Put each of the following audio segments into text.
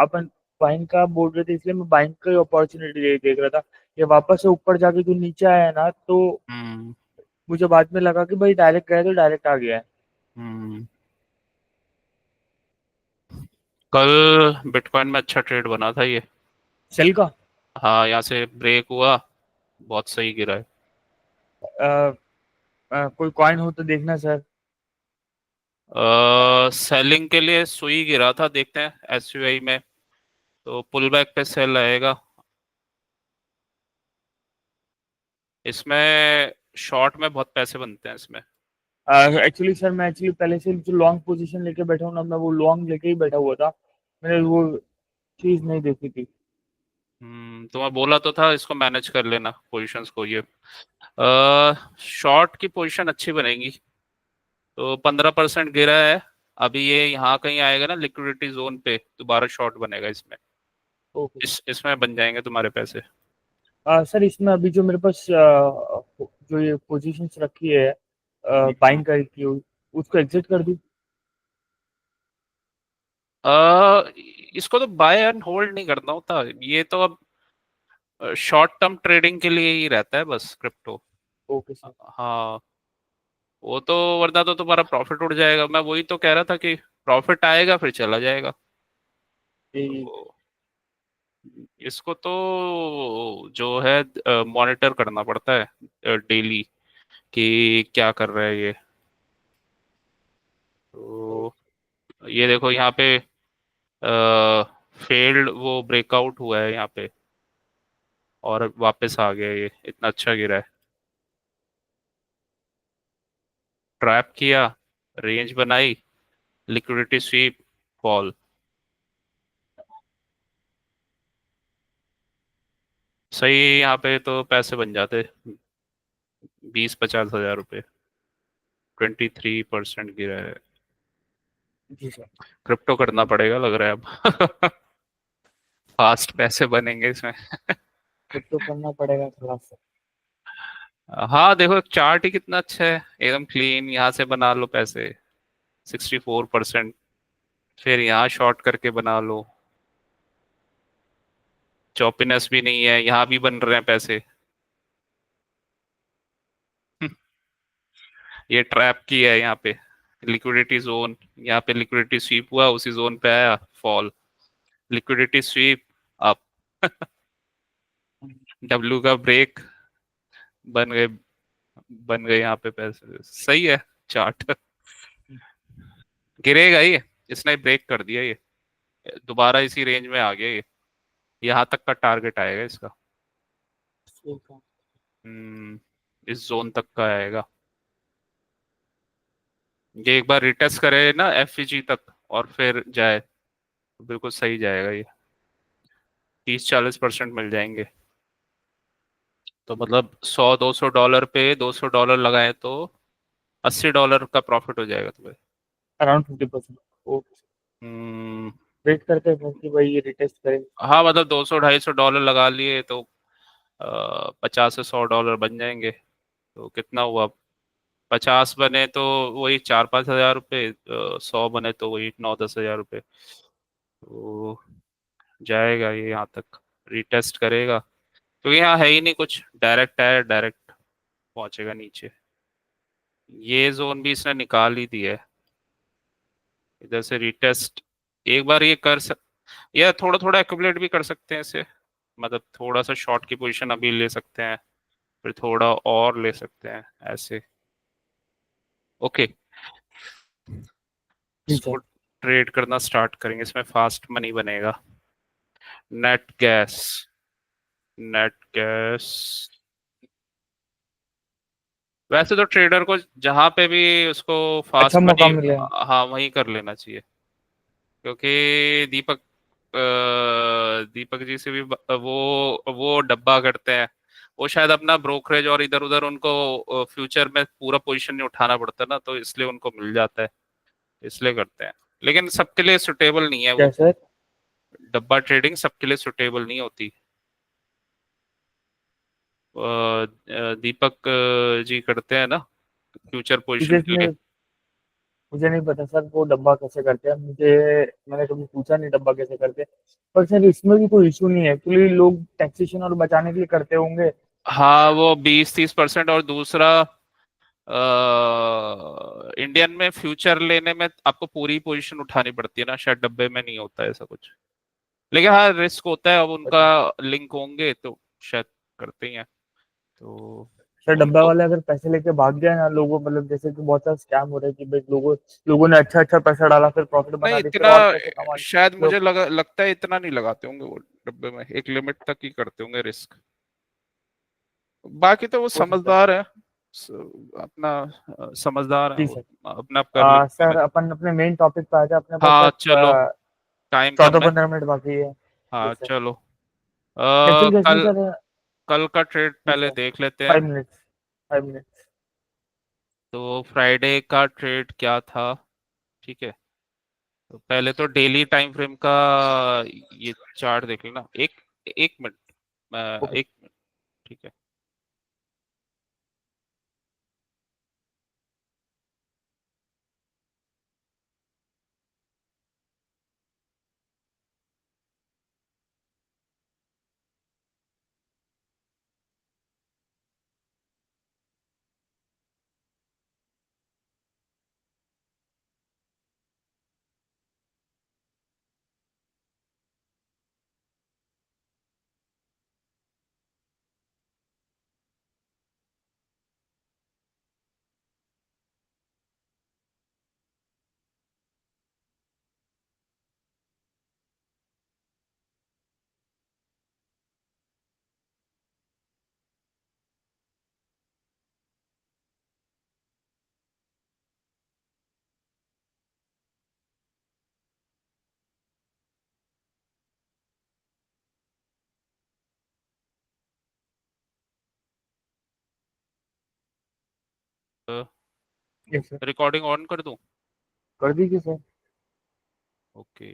अपन buying का बोल रहे थे, इसलिए मैं बाइंग का अपॉर्चुनिटी देख रहा था। ये वापस से ऊपर जाके जो नीचे आया ना, तो हम्म। मुझे बाद में लगा कि भाई डायरेक्ट गया तो डायरेक्ट आ गया है। हम्म। कल बिटकॉइन में अच्छा ट्रेड बना था ये। सेल का। हाँ, यहाँ से ब्रेक हुआ, बहुत सही गिरा है। अ, कोई कॉइन हो तो देखना सर। सेलिंग के लिए सुई गिरा था, देखते हैं एसयूआई में, तो पुल बैक पे सेल आएगा। इसमें शॉर्ट में बहुत पैसे बनते हैं इसमें। एक्चुअली सर, मैं एक्चुअली पहले से जो लॉन्ग पोजीशन लेके बैठा हूँ ना, मैं वो लॉन्ग लेके ही बैठा हुआ था। मैंने वो चीज नहीं देखी थी। तो मैं बोला तो था इसको मैनेज कर लेना पोजीशंस को, ये शॉर्ट की पोजीशन अच्छी बनेगी। तो 15% गिरा है। अभी ये यहाँ कहीं आएगा ना लिक्विडिटी जोन पे, दोबारा शॉर्ट बनेगा इसमें। ओके। इसमें बन जाएंगे तुम्हारे पैसे। सर, इसमें अभी जो मेरे पास जो ये पोजीशंस रखी है हम्म। बाइंग की, उसको एग्जिट कर दूं? अ, इसको तो बाय एंड होल्ड नहीं करना होता ये तो। अब शॉर्ट टर्म ट्रेडिंग के लिए ही रहता है बस क्रिप्टो। Okay sir. हाँ, वो तो, वरना तो तुम्हारा प्रॉफिट उड़ जाएगा। मैं वही तो कह रहा था कि प्रॉफिट आएगा फिर चला जाएगा। ये तो इसको तो जो है मॉनिटर करना पड़ता है डेली, कि क्या कर रहा है ये। तो ये देखो यहाँ पे फेल्ड, वो ब्रेकआउट हुआ है यहाँ पे, और वापस आ गया, ये इतना अच्छा गिरा है। ट्रैप किया, रेंज बनाई, लिक्विडिटी स्वीप, फॉल। सही है, यहाँ पे तो पैसे बन जाते 20-50 हज़ार रुपये। 23% गिरा है। जी सर। क्रिप्टो करना पड़ेगा लग रहा है अब। फास्ट पैसे बनेंगे इसमें। तब तो करना पड़ेगा थोड़ा सा। हाँ देखो, चार्ट ही कितना अच्छा है, एकदम क्लीन। यहाँ से बना लो पैसे 64%, फिर यहाँ शॉर्ट करके बना लो। चॉपीनेस भी नहीं है, यहाँ भी बन रहे हैं पैसे। ये ट्रैप की है यहाँ पे, लिक्विडिटी जोन। यहाँ पे लिक्विडिटी स्वीप हुआ, उसी जोन पे आया, fall. Liquidity SVEEP, up. W का ब्रेक, बन गए, बन गए यहाँ पे पैसे। सही है चार्ट। गिरेगा ये, इसने ब्रेक कर दिया ये, दोबारा इसी रेंज में आ गया ये। यहाँ तक का टारगेट आएगा इसका। ठीक है। इस जोन तक का आएगा। ये एक बार रिटेस्ट करे ना एफईजी तक, और फिर जाए तो बिल्कुल सही जाएगा ये। 30-40% मिल जाएंगे। तो मतलब $100-200 पे $200 लगाए तो $80 का प्रॉफिट हो जाएगा तुम्हें। अराउंड 50%। ओके। हम्म। वेट करते हैं कि भाई ये रिटेस्ट करे। हाँ मतलब $200-250 लगा लिए तो 50 से $100 बन जाएंगे। तो कितना हुआ, 50 बने तो वही 4-5 हज़ार रुपये, 100 बने तो वही 9-10 हज़ार रुपये। तो जाएगा ये यहाँ तक, रिटेस्ट करेगा, क्योंकि यहाँ है ही नहीं कुछ, डायरेक्ट है, डायरेक्ट पहुंचेगा नीचे। ये जोन भी इसने निकाल ही दिया है। इधर से रिटेस्ट एक बार ये कर सक, या थोड़ा थोड़ा एक्यूमुलेट भी कर सकते हैं इसे। मतलब थोड़ा सा शॉर्ट की पोजीशन अभी ले सकते हैं, फिर थोड़ा और ले सकते हैं, ऐसे। ओके, जी इसको सर। ट्रेड करना स्टार्ट करेंगे, इसमें फास्ट मनी बनेगा। Net gas, net gas. वैसे तो ट्रेडर को जहां पे भी उसको अच्छा फास्ट मौका मनी, मिले। हाँ वहीं कर लेना चाहिए। क्योंकि दीपक जी से भी वो डब्बा करते हैं। वो शायद अपना ब्रोकरेज और इधर उधर, उनको फ्यूचर में पूरा पोजीशन नहीं उठाना पड़ता ना, तो इसलिए उनको मिल जाता है, इसलिए करते हैं। लेकिन सबके लिए सुटेबल नहीं है क्या वो। सर? डब्बा ट्रेडिंग सबके लिए सुटेबल नहीं होती। दीपक जी करते हैं ना फ्यूचर पोजीशन इसे के लिए। इसमें मुझे नहीं पता सर वो डब्बा कैसे करते हैं, मुझे, मैंने कभी पूछा नहीं डब्बा कैसे करते हैं। पर सर इसमें भी कोई इशू नहीं है, एक्चुअली लोग टैक्सेशन और बचाने के लिए करते होंगे। हाँ, वो 20-30%। और दूसरा, इंडियन में फ्यूचर लेने में आपको पूरी पोजीशन उठानी पड़ती है ना, शायद डब्बे में नहीं होता है ऐसा कुछ। लेकिन हाँ, रिस्क होता है, अब उनका अच्छा लिंक होंगे तो शायद करते ही हैं। तो सर, डब्बा उनको वाले अगर पैसे लेके भाग गया ना लोगों, मतलब जैसे कि बहुत सारा स्कैम हो रहा है कि भाई लोगों लोगों ने अच्छा अच्छा पैसा डाला, फिर प्रॉफिट नहीं, बना दी, फिर इतना और पैसे कमा शायद लिए मुझे लोग। लगता है इतना नहीं लगाते होंगे वो डब्बे में, एक लिमिट तक ही करते होंगे रिस्क। बाकी तो वो हो सकता है। समझदार है, स- अपना समझदार है जी वो, सर। अपना आप कर लेंगे सर मैनेज। अपन अपने मेन टॉपिक पे आ जाए, अपने पास हाँ सर चलो, टाइम कम चौदह है। पंद्रह मिनट बाकी है। हाँ यस सर। चलो। एक्चुअली कैसे कल सर। कल का ट्रेड जी पहले सर। देख लेते हैं। 5 मिनट्स। 5 मिनट्स। तो फ्राइडे का ट्रेड क्या था? ठीक है, तो पहले तो डेली टाइम फ्रेम का ये चार्ट देख लेना। एक एक मिनट, ओके। एक मिनट। ठीक है। Yes sir. रिकॉर्डिंग ऑन कर दूं? कर दीजिए सर। ओके।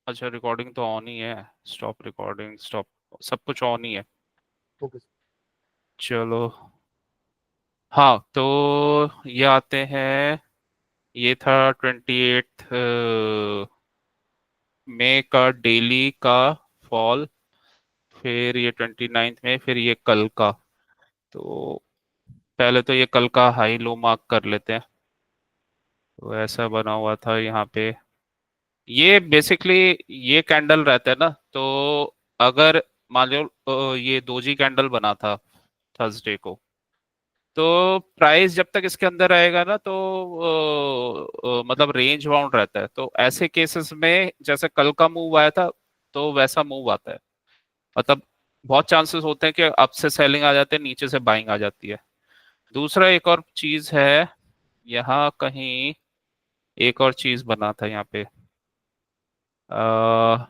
अच्छा, रिकॉर्डिंग तो ऑन ही है। स्टॉप रिकॉर्डिंग, स्टॉप, सब कुछ ऑन ही है। Okay sir. चलो। हाँ, तो ये आते हैं। ये था 28 मई का डेली का फॉल। फिर ये 29 में, फिर ये कल का। तो पहले तो ये कल का हाई लो मार्क कर लेते हैं। तो ऐसा बना हुआ था यहाँ पे। ये बेसिकली ये कैंडल रहता है ना, तो अगर मान लो ये दोजी कैंडल बना था थर्सडे को, तो प्राइस जब तक इसके अंदर रहेगा ना, तो मतलब रेंज बाउंड रहता है। तो ऐसे केसेस में जैसे कल का मूव आया था, तो वैसा मूव आता है। मतलब बहुत चांसेस होते हैं कि अप से सेलिंग आ जाते हैं, नीचे से बाइंग आ जाती है। दूसरा एक और चीज है, यहाँ कहीं एक और चीज बना था यहाँ पे। आ,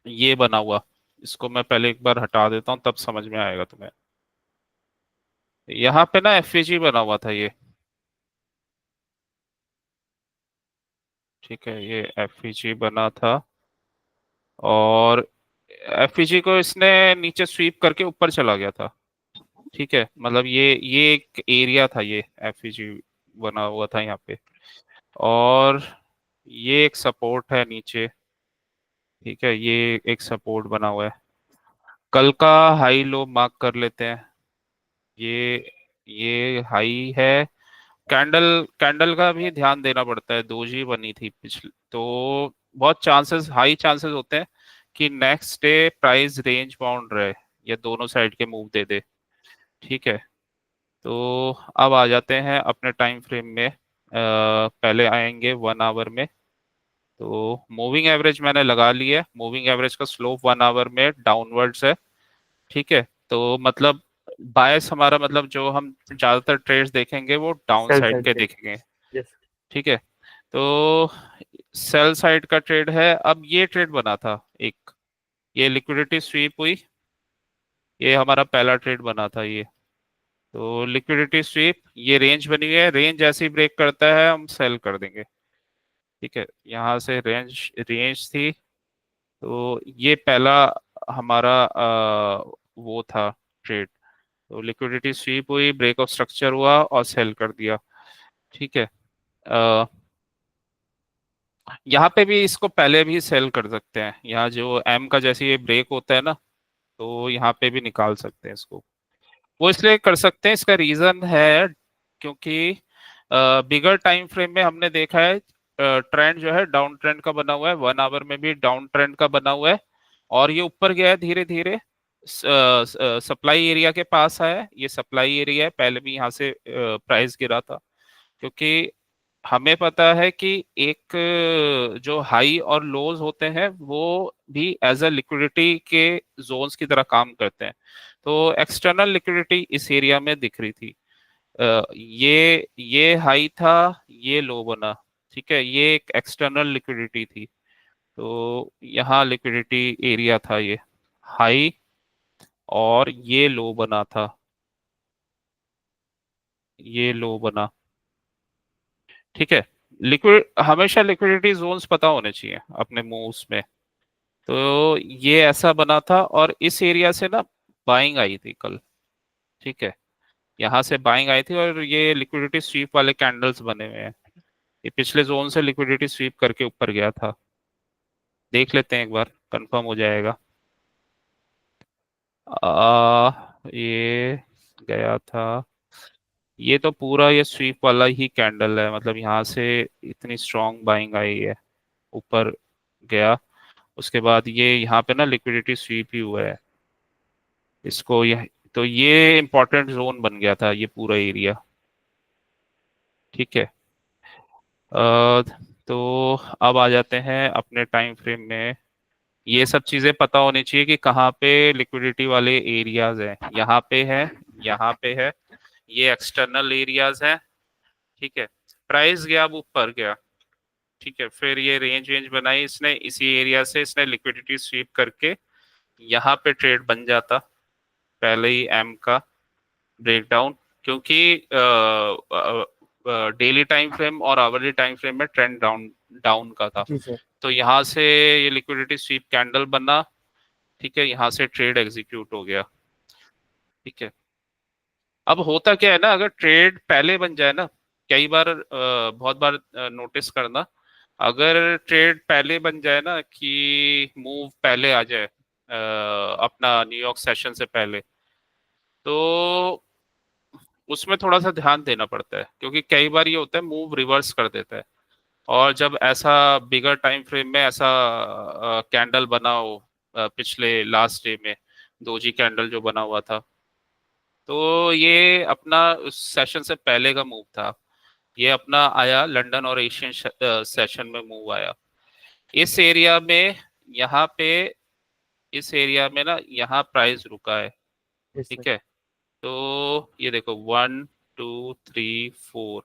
ये बना हुआ, इसको मैं पहले एक बार हटा देता हूँ, तब समझ में आएगा तुम्हें। यहाँ पे ना एफवीजी बना हुआ था ये। ठीक है, ये एफवीजी बना था। और एफवीजी को इसने नीचे स्वीप करके ऊपर चला गया था। ठीक है, मतलब ये एक एरिया था, ये एफवीजी बना हुआ था यहाँ पे। और ये एक सपोर्ट है नीचे। ठीक है, ये एक सपोर्ट बना हुआ है। कल का हाई लो मार्क कर लेते हैं। ये हाई है। कैंडल कैंडल का भी ध्यान देना पड़ता है, दोजी बनी थी पिछले तो। बहुत चांसेस, हाई चांसेस होते हैं कि next day price range bound रहे, या दोनों साइड के मूव दे दे। ठीक है, तो अब आ जाते हैं अपने टाइम फ्रेम में। पहले आएंगे 1 आवर में। तो मूविंग एवरेज मैंने लगा ली है। मूविंग एवरेज का स्लोप 1 आवर में डाउनवर्ड्स है। ठीक है, तो मतलब बायस हमारा, मतलब जो हम ज्यादातर ट्रेड्स देखेंगे वो डाउन सेल साइड साइड के पे। देखेंगे। यस। ठीक है, तो सेल साइड का ट्रेड है। अब ये ट्रेड बना था एक, ये लिक्विडिटी स्वीप हुई। ये हमारा पहला ट्रेड बना था ये। तो लिक्विडिटी स्वीप, ये रेंज बनी हुई है, रेंज ऐसे ही ब्रेक करता है हम सेल कर देंगे। ठीक है, यहाँ से रेंज रेंज थी। तो ये पहला हमारा वो था ट्रेड। तो लिक्विडिटी स्वीप हुई, ब्रेक ऑफ स्ट्रक्चर हुआ और सेल कर दिया। ठीक है। अ, यहाँ पे भी इसको पहले भी सेल कर सकते हैं, यहाँ जो एम का जैसे ये ब्रेक होता है ना, तो यहाँ पे भी निकाल सकते हैं इसको। वो इसलिए कर सकते हैं, इसका रीजन है क्योंकि बिगर टाइम फ्रेम में हमने देखा है ट्रेंड जो है डाउन ट्रेंड का बना हुआ है, 1 आवर में भी डाउन ट्रेंड का बना हुआ है, और ये ऊपर गया है धीरे धीरे, सप्लाई एरिया के पास आया, ये सप्लाई एरिया है, पहले भी यहाँ से प्राइस गिरा था, क्योंकि हमें पता है कि एक जो हाई और लोज होते हैं वो भी एज अ लिक्विडिटी के जोन्स की तरह काम करते हैं। तो एक्सटर्नल लिक्विडिटी इस एरिया में दिख रही थी। ये हाई था, ये लो बना, ठीक है, ये एक एक्सटर्नल लिक्विडिटी थी। तो यहाँ लिक्विडिटी एरिया था, ये हाई और ये लो बना था, ये लो बना। ठीक है। लिक्विड हमेशा लिक्विडिटी जोन्स पता होने चाहिए अपने मूव्स में। तो ये ऐसा बना था और इस एरिया से ना बाइंग आई थी कल। ठीक है, यहाँ से बाइंग आई थी और ये लिक्विडिटी स्वीप वाले कैंडल्स बने हुए हैं। ये पिछले जोन से लिक्विडिटी स्वीप करके ऊपर गया था। देख लेते हैं एक बार, कंफर्म हो जाएगा। ये गया था, ये तो पूरा ये स्वीप वाला ही कैंडल है, मतलब यहाँ से इतनी स्ट्रॉन्ग बाइंग आई है, ऊपर गया, उसके बाद ये यहाँ पे ना लिक्विडिटी स्वीप ही हुआ है, इसको यह, तो ये इंपॉर्टेंट जोन बन गया था ये पूरा एरिया। ठीक है। अ, तो अब आ जाते हैं अपने टाइम फ्रेम में। ये सब चीजें पता होनी चाहिए कि कहाँ पे लिक्विडिटी वाले एरियाज हैं, यहाँ पे है, यहाँ पे है, ये एक्सटर्नल एरियाज हैं। ठीक है। प्राइस गया, अब ऊपर गया। ठीक है, फिर ये रेंज वेंज बनाई इसने, इसी एरिया से इसने लिक्विडिटी स्वीप करके यहाँ पे ट्रेड बन जाता, पहले ही एम का ब्रेकडाउन, क्योंकि डेली टाइम फ्रेम और आवरली टाइम फ्रेम में ट्रेंड डाउन डाउन का था। जी सर। तो यहाँ से ये लिक्विडिटी स्वीप कैंडल बना। ठीक है, यहाँ से ट्रेड एग्जीक्यूट हो गया। ठीक है। अब होता क्या है ना, अगर ट्रेड पहले बन जाए ना, कई बार बहुत बार नोटिस करना, अगर ट्रेड पहले बन जाए ना कि मूव पहले आ जाए अपना न्यूयॉर्क सेशन से पहले, तो उसमें थोड़ा सा ध्यान देना पड़ता है, क्योंकि कई बार ये होता है मूव रिवर्स कर देता है। और जब ऐसा बिगर टाइम फ्रेम में ऐसा कैंडल बना हो, पिछले लास्ट डे में दोजी कैंडल जो बना हुआ था, तो ये अपना उस सेशन से पहले का मूव था, ये अपना आया लंदन और एशियन सेशन में मूव आया इस एरिया में, यहाँ पे इस एरिया में ना, यहाँ प्राइस रुका है। Yes sir. ठीक है। तो ये देखो 1 2 3 4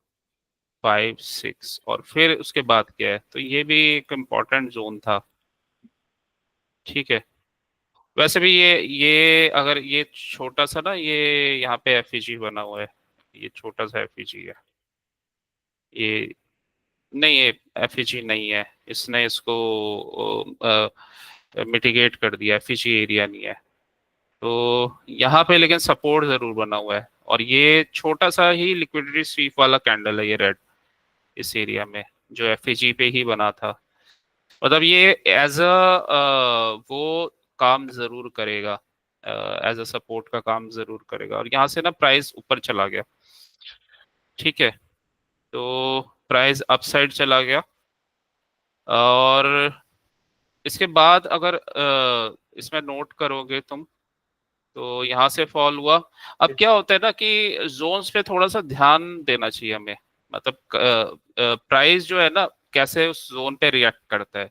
5 6, और फिर उसके बाद क्या है, तो ये भी एक इम्पोर्टेंट जोन था। ठीक है। वैसे भी ये अगर ये छोटा सा ना, ये यहाँ पे एफईजी बना हुआ है, ये छोटा सा एफईजी है ये, नहीं ये एफईजी नहीं है, इसने इसको मिटिगेट कर दिया, एफईजी एरिया नहीं है। तो यहाँ पे लेकिन सपोर्ट जरूर बना हुआ है, और ये छोटा सा ही लिक्विडिटी स्वीप वाला कैंडल है ये रेड, इस एरिया में जो एफईजी पे ही बना था। मतलब ये एज अ वो काम जरूर करेगा, एज अ सपोर्ट का काम जरूर करेगा, और यहाँ से ना प्राइस ऊपर चला गया। ठीक है। तो प्राइस अपसाइड चला गया, और इसके बाद अगर इसमें नोट करोगे तुम, तो यहाँ से फॉल हुआ। अब क्या होता है ना कि जोन्स पे थोड़ा सा ध्यान देना चाहिए हमें, मतलब प्राइस जो है ना कैसे उस जोन पे रिएक्ट करता है।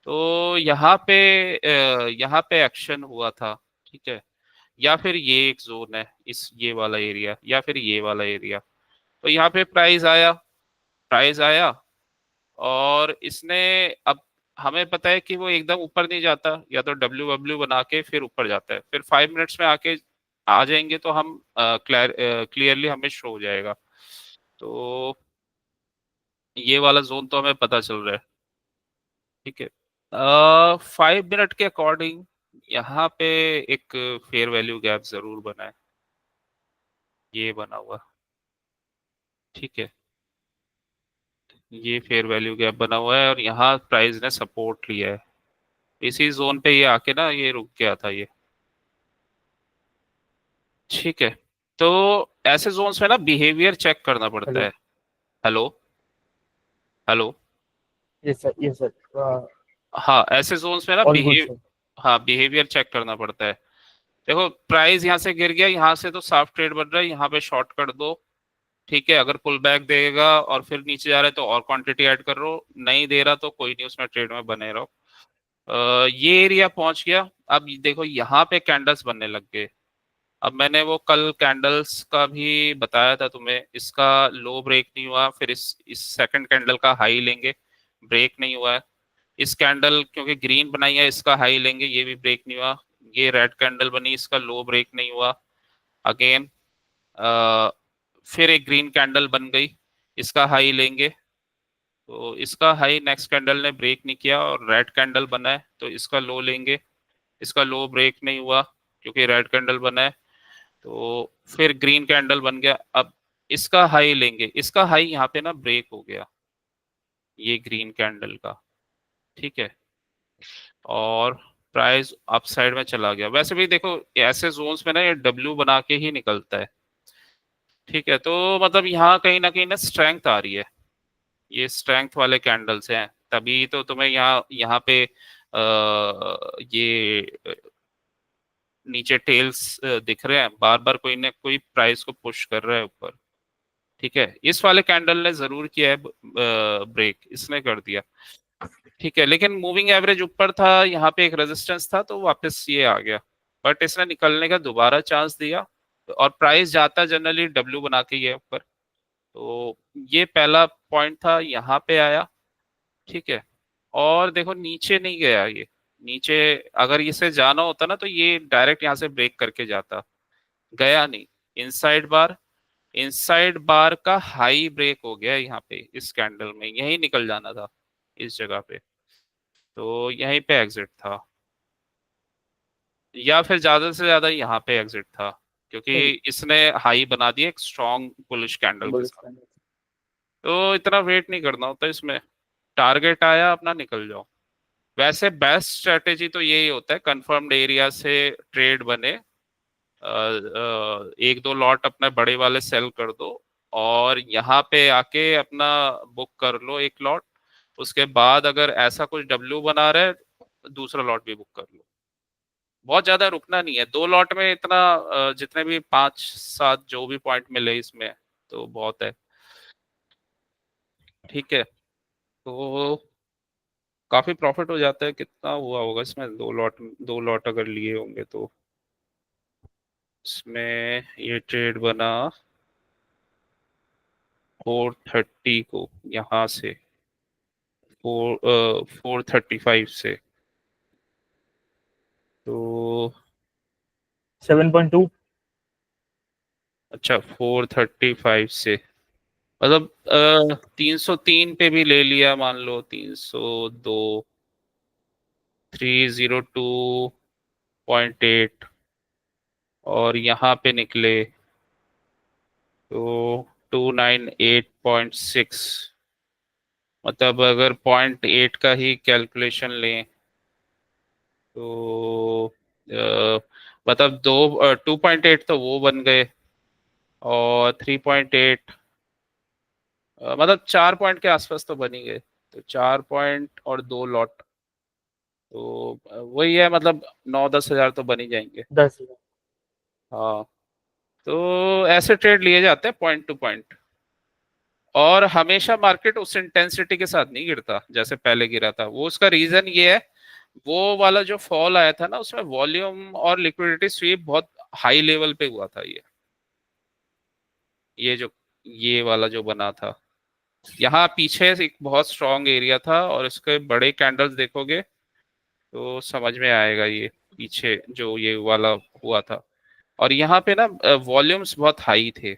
तो यहाँ पे एक्शन हुआ था। ठीक है। या फिर ये एक जोन है, इस ये वाला एरिया, या फिर ये वाला एरिया, तो यहाँ पे प्राइस आया, और इसने, अब हमें पता है कि वो एकदम ऊपर नहीं जाता, या तो डब्ल्यू डब्ल्यू बना के फिर ऊपर जाता है, फिर 5 मिनट्स में आके आ जाएंगे तो हम क्लियरली हमें शो हो जाएगा। तो ये वाला जोन तो हमें पता चल रहा है। ठीक है। 5 मिनट के अकॉर्डिंग यहाँ पे एक फेयर वैल्यू गैप जरूर बना है। ये बना हुआ, ठीक है, ये फेयर वैल्यू गैप बना हुआ है और यहाँ प्राइस ने सपोर्ट लिया है। इसी जोन पे ये आके ना ये रुक गया था ये, ठीक है। तो ऐसे जोन्स में ना बिहेवियर चेक करना पड़ता हेलो। है। Hello, hello. ये सर हाँ, ऐसे जोन्स में ना ऑल गुड सर। हाँ, बिहेवियर चेक करना पड़ता है। देखो प्राइस यहाँ से गिर गया, यहाँ से तो साफ ट्रेड बन रहा है, यहाँ पे शॉर्ट कर दो, ठीक है। अगर पुल बैक देगा और फिर नीचे जा रहा है तो और क्वांटिटी ऐड कर लो, नहीं दे रहा तो कोई नहीं, उसमें ट्रेड में बने रहो। ये एरिया पहुंच गया। अब देखो यहाँ पे कैंडल्स बनने लग गए। अब मैंने वो कल कैंडल्स का भी बताया था तुम्हें, इसका लो ब्रेक नहीं हुआ, फिर इस सेकंड कैंडल का हाई लेंगे, ब्रेक नहीं हुआ है। इस कैंडल क्योंकि ग्रीन बनाई है, इसका हाई लेंगे, ये भी ब्रेक नहीं हुआ। ये रेड कैंडल बनी, इसका लो ब्रेक नहीं हुआ। अगेन फिर एक ग्रीन कैंडल बन गई, इसका हाई लेंगे, तो इसका हाई नेक्स्ट कैंडल ने ब्रेक नहीं किया और रेड कैंडल बना है, तो इसका लो लेंगे, इसका लो ब्रेक नहीं हुआ क्योंकि रेड कैंडल बना है, तो फिर ग्रीन कैंडल बन गया। अब इसका हाई लेंगे, इसका हाई यहाँ पे ना ब्रेक हो गया, ये ग्रीन कैंडल का, ठीक है। और प्राइस अप साइड में चला गया। वैसे भी देखो ऐसे जोन्स में ना ये डब्ल्यू बना के ही निकलता है, ठीक है। तो मतलब यहाँ कहीं ना स्ट्रेंथ आ रही है, ये स्ट्रेंथ वाले कैंडल्स हैं, तभी तो तुम्हें यहाँ यहाँ पे ये नीचे टेल्स दिख रहे हैं, बार बार कोई ना कोई प्राइस को पुश कर रहा है ऊपर, ठीक है। इस वाले कैंडल ने जरूर किया है ब्रेक, इसने कर दिया, ठीक है। लेकिन मूविंग एवरेज ऊपर था, यहाँ पे एक रेजिस्टेंस था तो वापस ये आ गया, बट इसने निकलने का दोबारा चांस दिया और प्राइस जाता जनरली डब्ल्यू बना के ही है ऊपर। तो ये पहला पॉइंट था, यहाँ पे आया, ठीक है। और देखो नीचे नहीं गया ये, नीचे अगर इसे जाना होता ना तो ये डायरेक्ट यहाँ से ब्रेक करके जाता, गया नहीं। इनसाइड बार, इनसाइड बार का हाई ब्रेक हो गया यहाँ पे, इस कैंडल में यही निकल जाना था इस जगह पे, तो यहीं पे एग्जिट था, या फिर ज्यादा से ज्यादा यहाँ पे एग्जिट था, क्योंकि इसने हाई बना दिया एक स्ट्रॉन्ग बुलिश कैंडल के साथ। तो इतना वेट नहीं करना होता इसमें, टारगेट आया अपना निकल जाओ। वैसे बेस्ट स्ट्रेटेजी तो यही होता है, कंफर्म्ड एरिया से ट्रेड बने, एक दो लॉट अपने बड़े वाले सेल कर दो और यहाँ पे आके अपना बुक कर लो एक लॉट। उसके बाद अगर ऐसा कुछ डब्ल्यू बना रहा है दूसरा लॉट भी बुक कर लो। बहुत ज्यादा रुकना नहीं है, दो लॉट में इतना जितने भी पांच सात जो भी पॉइंट मिले इसमें तो बहुत है, ठीक है। तो काफी प्रॉफिट हो जाता है। कितना हुआ होगा इसमें, दो लॉट अगर लिए होंगे तो इसमें ये ट्रेड बना 430 को, यहाँ से 435 से, तो 7.2। अच्छा 435 से मतलब 303 पे भी ले लिया मान लो, 302, 302.8 और यहाँ पे निकले तो 298.6, मतलब अगर 0.8 का ही कैलकुलेशन लें तो मतलब 2.8 तो वो बन गए और 3.8 मतलब 4 पॉइंट के आसपास तो बन ही गए, तो 4 पॉइंट और दो लॉट, तो वही है, मतलब 9-10 हजार तो बन ही जाएंगे। 10। हाँ, तो ऐसे ट्रेड लिए जाते हैं पॉइंट टू पॉइंट, और हमेशा मार्केट उस इंटेंसिटी के साथ नहीं गिरता जैसे पहले गिरा था। वो उसका रीजन ये है, वो वाला जो फॉल आया था ना उसमें वॉल्यूम और लिक्विडिटी स्वीप बहुत हाई लेवल पे हुआ था। ये जो ये वाला जो बना था, यहाँ पीछे से एक बहुत स्ट्रॉन्ग एरिया था और इसके बड़े कैंडल्स देखोगे तो समझ में आएगा, ये पीछे जो ये वाला हुआ था। और यहाँ पे ना वॉल्यूम्स बहुत हाई थे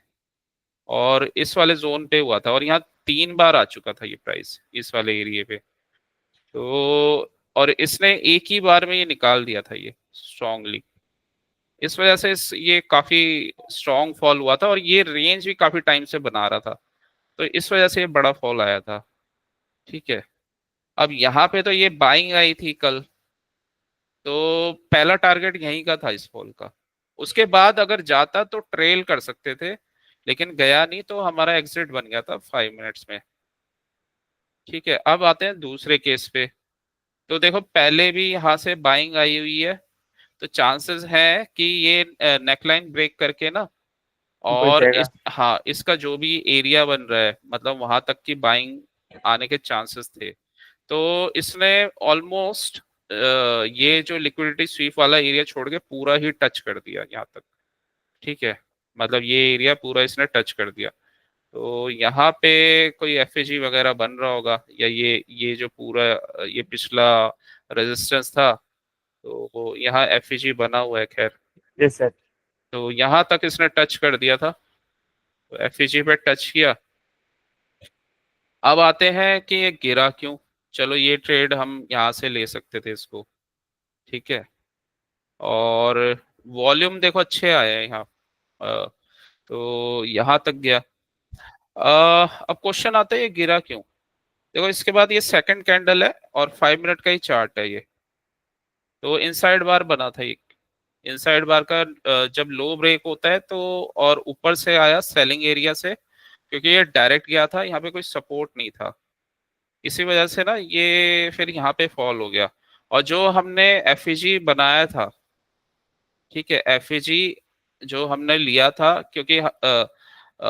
और इस वाले जोन पे हुआ था, और यहाँ 3 बार आ चुका था ये प्राइस इस वाले एरिया पे, तो और इसने एक ही बार में ये निकाल दिया था ये स्ट्रांगली, इस वजह से ये काफी स्ट्रॉन्ग फॉल हुआ था, और ये रेंज भी काफी टाइम से बना रहा था, तो इस वजह से ये बड़ा फॉल आया था। ठीक है। अब यहाँ पे तो ये बाइंग आई थी कल, तो पहला टारगेट यहीं का था इस फॉल का। उसके बाद अगर जाता तो ट्रेल कर सकते थे, लेकिन गया नहीं, तो हमारा एग्जिट बन गया था 5 मिनट्स में। ठीक है, अब आते हैं दूसरे केस पे। तो देखो पहले भी यहाँ से बाइंग आई हुई है, तो चांसेस है कि ये नेकलाइन ब्रेक करके ना, ऊपर और जाएगा। हाँ, इसका जो भी एरिया बन रहा है, मतलब वहां तक की बाइंग आने के चांसेस थे। तो इसने ऑलमोस्ट ये जो लिक्विडिटी स्वीप वाला एरिया छोड़ के पूरा ही टच कर दिया यहाँ तक। ठीक है, मतलब ये एरिया पूरा इसने टच कर दिया। तो यहाँ पे कोई एफएजी वगैरह बन रहा होगा, या ये जो पूरा ये पिछला रेजिस्टेंस था, तो वो यहाँ एफएजी बना हुआ है। खैर, यस सर। तो यहाँ तक इसने टच कर दिया था, तो एफएजी पे टच किया। अब आते हैं कि ये गिरा क्यों। चलो, ये ट्रेड हम यहाँ से ले सकते थे इसको। ठीक है, और वॉल्यूम देखो अच्छे आए हैं यहाँ। अ, तो यहाँ तक गया। अब क्वेश्चन आता है ये गिरा क्यों। देखो, इसके बाद ये सेकंड कैंडल है और 5 मिनट का ही चार्ट है ये। तो इनसाइड बार बना था एक। इनसाइड बार का जब लो ब्रेक होता है तो, और ऊपर से आया सेलिंग एरिया से, क्योंकि ये डायरेक्ट गया था, यहाँ पे कोई सपोर्ट नहीं था, इसी वजह से ना ये फिर यहाँ पे फॉल हो गया। और जो हमने एफईजी बनाया था, ठीक है, एफईजी जो हमने लिया था, क्योंकि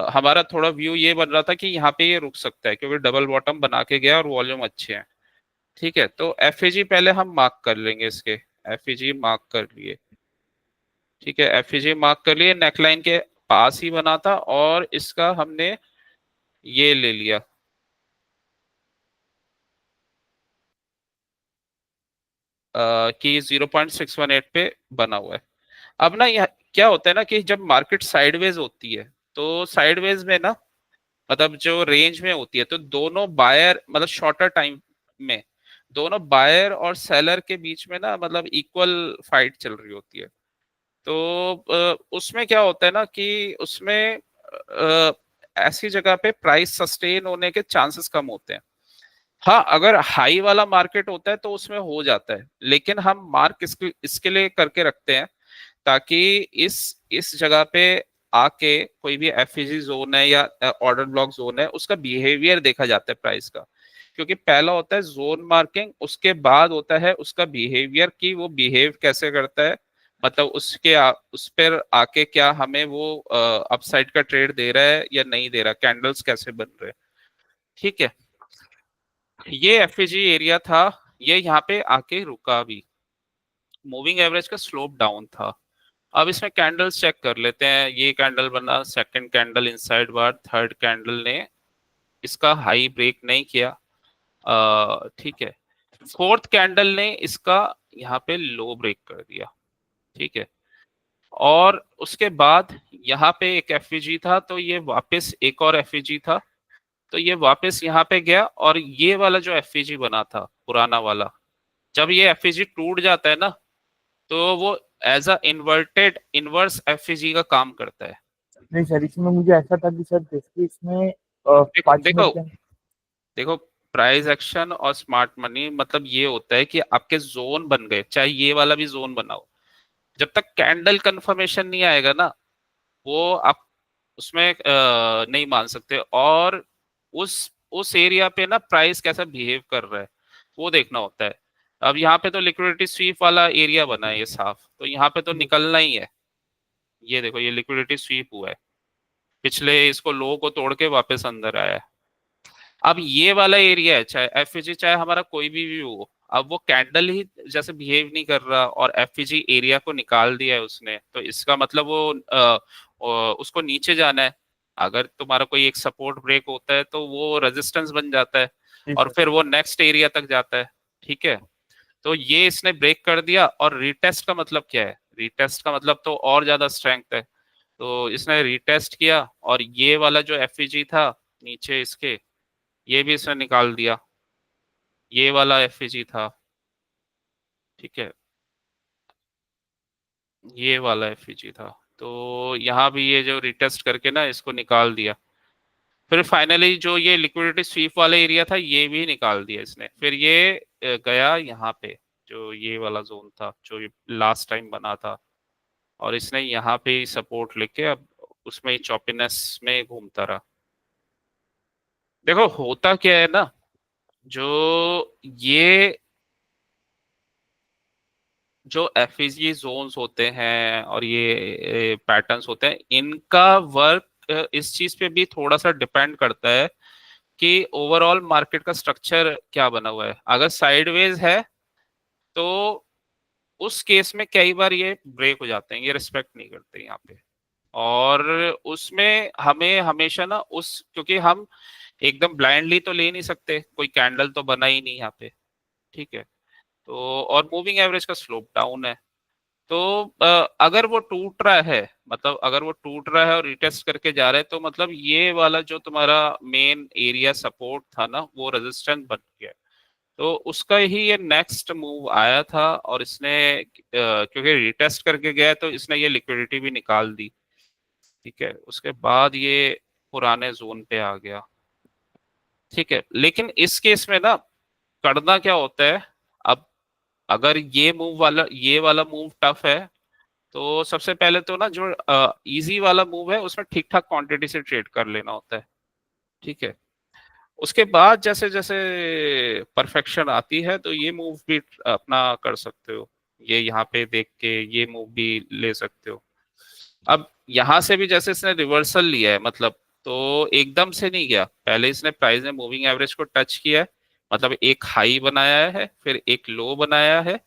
हमारा थोड़ा व्यू ये बन रहा था कि यहाँ पे ये रुक सकता है, क्योंकि डबल बॉटम बना के गया और वॉल्यूम अच्छे हैं। ठीक है, तो एफईजी पहले हम मार्क कर लेंगे इसके। एफईजी मार्क कर लिए। ठीक है, एफईजी मार्क कर लिए, नेकलाइन के पास ही बना था, और इसका हमने ये ले लिया कि 0.618 पे बना हुआ है। अब ना यह क्या होता है ना, कि जब मार्केट साइडवेज होती है, तो साइडवेज में ना, मतलब जो रेंज में होती है, तो दोनों बायर, मतलब शॉर्टर टाइम में दोनों बायर और सेलर के बीच में ना, मतलब इक्वल फाइट चल रही होती है। तो उसमें क्या होता है ना, कि उसमें ऐसी जगह पे प्राइस सस्टेन होने के चांसेस कम होते हैं। हाँ, अगर हाई वाला मार्केट होता है तो उसमें हो जाता है, लेकिन हम मार्क इसके लिए करके रखते हैं, ताकि इस जगह पे आके कोई भी एफईजी जोन है या ऑर्डर ब्लॉक जोन है, उसका बिहेवियर देखा जाता है प्राइस का। क्योंकि पहला होता है जोन मार्किंग, उसके बाद होता है उसका बिहेवियर, कि वो बिहेव कैसे करता है, मतलब उस पर आके क्या हमें वो अपसाइड का ट्रेड दे रहा है या नहीं दे रहा, कैंडल्स कैसे बन रहे हैं। ठीक है, ये एफईजी एरिया था, ये यहाँ पे आके रुका भी। मूविंग एवरेज का स्लोप डाउन था। अब इसमें कैंडल्स चेक कर लेते हैं। ये कैंडल बना, सेकंड कैंडल इनसाइड बार, थर्ड कैंडल ने इसका हाई ब्रेक नहीं किया। ठीक है, फोर्थ कैंडल ने इसका यहाँ पे लो ब्रेक कर दिया। ठीक है, और उसके बाद यहाँ पे एक एफईजी था, तो ये वापस एक और एफईजी था, तो ये वापस यहाँ पे गया, और ये वाला जो एफईजी बना था पुराना वाला, जब ये एफईजी टूट जाता है ना, तो वो as a inverted inverse FEG का काम करता है। नहीं सर, इसमें मुझे ऐसा था कि सर जैसे इसमें देखो 5 मिनट देखो के। देखो, प्राइस एक्शन और स्मार्ट मनी मतलब ये होता है कि आपके जोन बन गए, चाहे ये वाला भी जोन बना हो, जब तक कैंडल कंफर्मेशन नहीं आएगा ना, वो आप उसमें नहीं मान सकते। और उस एरिया पे ना प्राइस कैसा बिहेव कर रहा है, वो देखना होता है। अब यहाँ पे तो लिक्विडिटी स्वीप वाला एरिया बना है ये साफ, तो यहाँ पे तो निकलना ही है। ये देखो, ये लिक्विडिटी स्वीप हुआ है, पिछले इसको लो को तोड़ के वापस अंदर आया है। अब ये वाला एरिया है, चाहे एफईजी चाहे हमारा कोई भी हो, अब वो कैंडल ही जैसे बिहेव नहीं कर रहा, और एफईजी एरिया को निकाल दिया है उसने, तो इसका मतलब वो उसको नीचे जाना है। अगर तुम्हारा कोई एक सपोर्ट ब्रेक होता है तो वो रेजिस्टेंस बन जाता है, जी और सर। फिर वो नेक्स्ट एरिया तक जाता है। ठीक है, तो ये इसने ब्रेक कर दिया, और रीटेस्ट का मतलब क्या है, रीटेस्ट का मतलब तो और ज्यादा स्ट्रेंथ है। तो इसने रीटेस्ट किया, और ये वाला जो एफईजी था नीचे इसके, ये भी इसने निकाल दिया, ये वाला एफईजी था। ठीक है, ये वाला एफईजी था। तो यहाँ भी ये जो रिटेस्ट करके ना इसको निकाल दिया। फिर फाइनली जो ये लिक्विडिटी स्वीप वाला एरिया था ये भी निकाल दिया इसने। फिर ये गया यहाँ पे, जो ये वाला जोन था जो लास्ट टाइम बना था, और इसने यहाँ पे सपोर्ट लेके अब उसमें ही चॉपीनेस में घूमता रहा। देखो होता क्या है ना, जो ये जो एफईजी जोन्स होते हैं और ये पैटर्न्स होते हैं, इनका वर्क इस चीज पे भी थोड़ा सा डिपेंड करता है कि ओवरऑल मार्केट का स्ट्रक्चर क्या बना हुआ है। अगर साइडवेज है तो उस केस में कई बार ये ब्रेक हो जाते हैं, ये रिस्पेक्ट नहीं करते यहाँ पे। और उसमें हमें हमेशा ना उस, क्योंकि हम एकदम ब्लाइंडली तो ले नहीं सकते, कोई कैंडल तो बना ही नहीं यहाँ पे, ठीक है। तो और मूविंग एवरेज का स्लोप डाउन है। तो अगर वो टूट रहा है, मतलब अगर वो टूट रहा है और रिटेस्ट करके जा रहा है, तो मतलब ये वाला जो तुम्हारा मेन एरिया सपोर्ट था ना वो रेजिस्टेंस बन गया है। तो उसका ही ये नेक्स्ट मूव आया था, और इसने क्योंकि रिटेस्ट करके गया तो इसने ये लिक्विडिटी भी निकाल दी, ठीक है। उसके बाद ये पुराने जोन पे आ गया, ठीक है। लेकिन इस केस में ना करना क्या होता है, अब अगर ये वाला मूव टफ है, तो सबसे पहले तो ना जो इजी वाला मूव है उसमें ठीक ठाक क्वांटिटी से ट्रेड कर लेना होता है, ठीक है। उसके बाद जैसे जैसे परफेक्शन आती है तो ये मूव भी अपना कर सकते हो। ये यहाँ पे देख के ये मूव भी ले सकते हो। अब यहाँ से भी जैसे इसने रिवर्सल लिया है, मतलब तो एकदम से नहीं गया, पहले इसने प्राइस में मूविंग एवरेज को टच किया है, मतलब एक हाई बनाया है फिर एक लो बनाया है।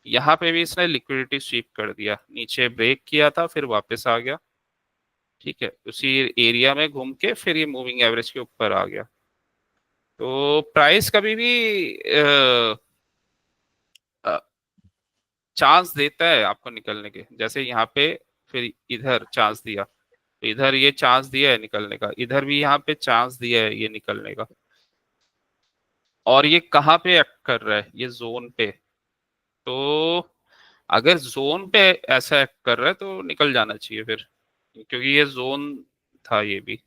यहाँ पे भी इसने लिक्विडिटी स्वीप कर दिया, नीचे ब्रेक किया था फिर वापस आ गया, ठीक है। उसी एरिया में घूम के फिर ये मूविंग एवरेज के ऊपर आ गया। तो प्राइस कभी भी चांस देता है आपको निकलने के, जैसे यहाँ पे फिर इधर चांस दिया, तो इधर ये चांस दिया है निकलने का, इधर भी यहाँ पे चांस दिया है ये निकलने का। और ये कहाँ पे एक्ट कर रहा है, ये जोन पे। तो अगर जोन पे ऐसा एक्ट कर रहा है तो निकल जाना चाहिए फिर, क्योंकि ये जोन था ये भी,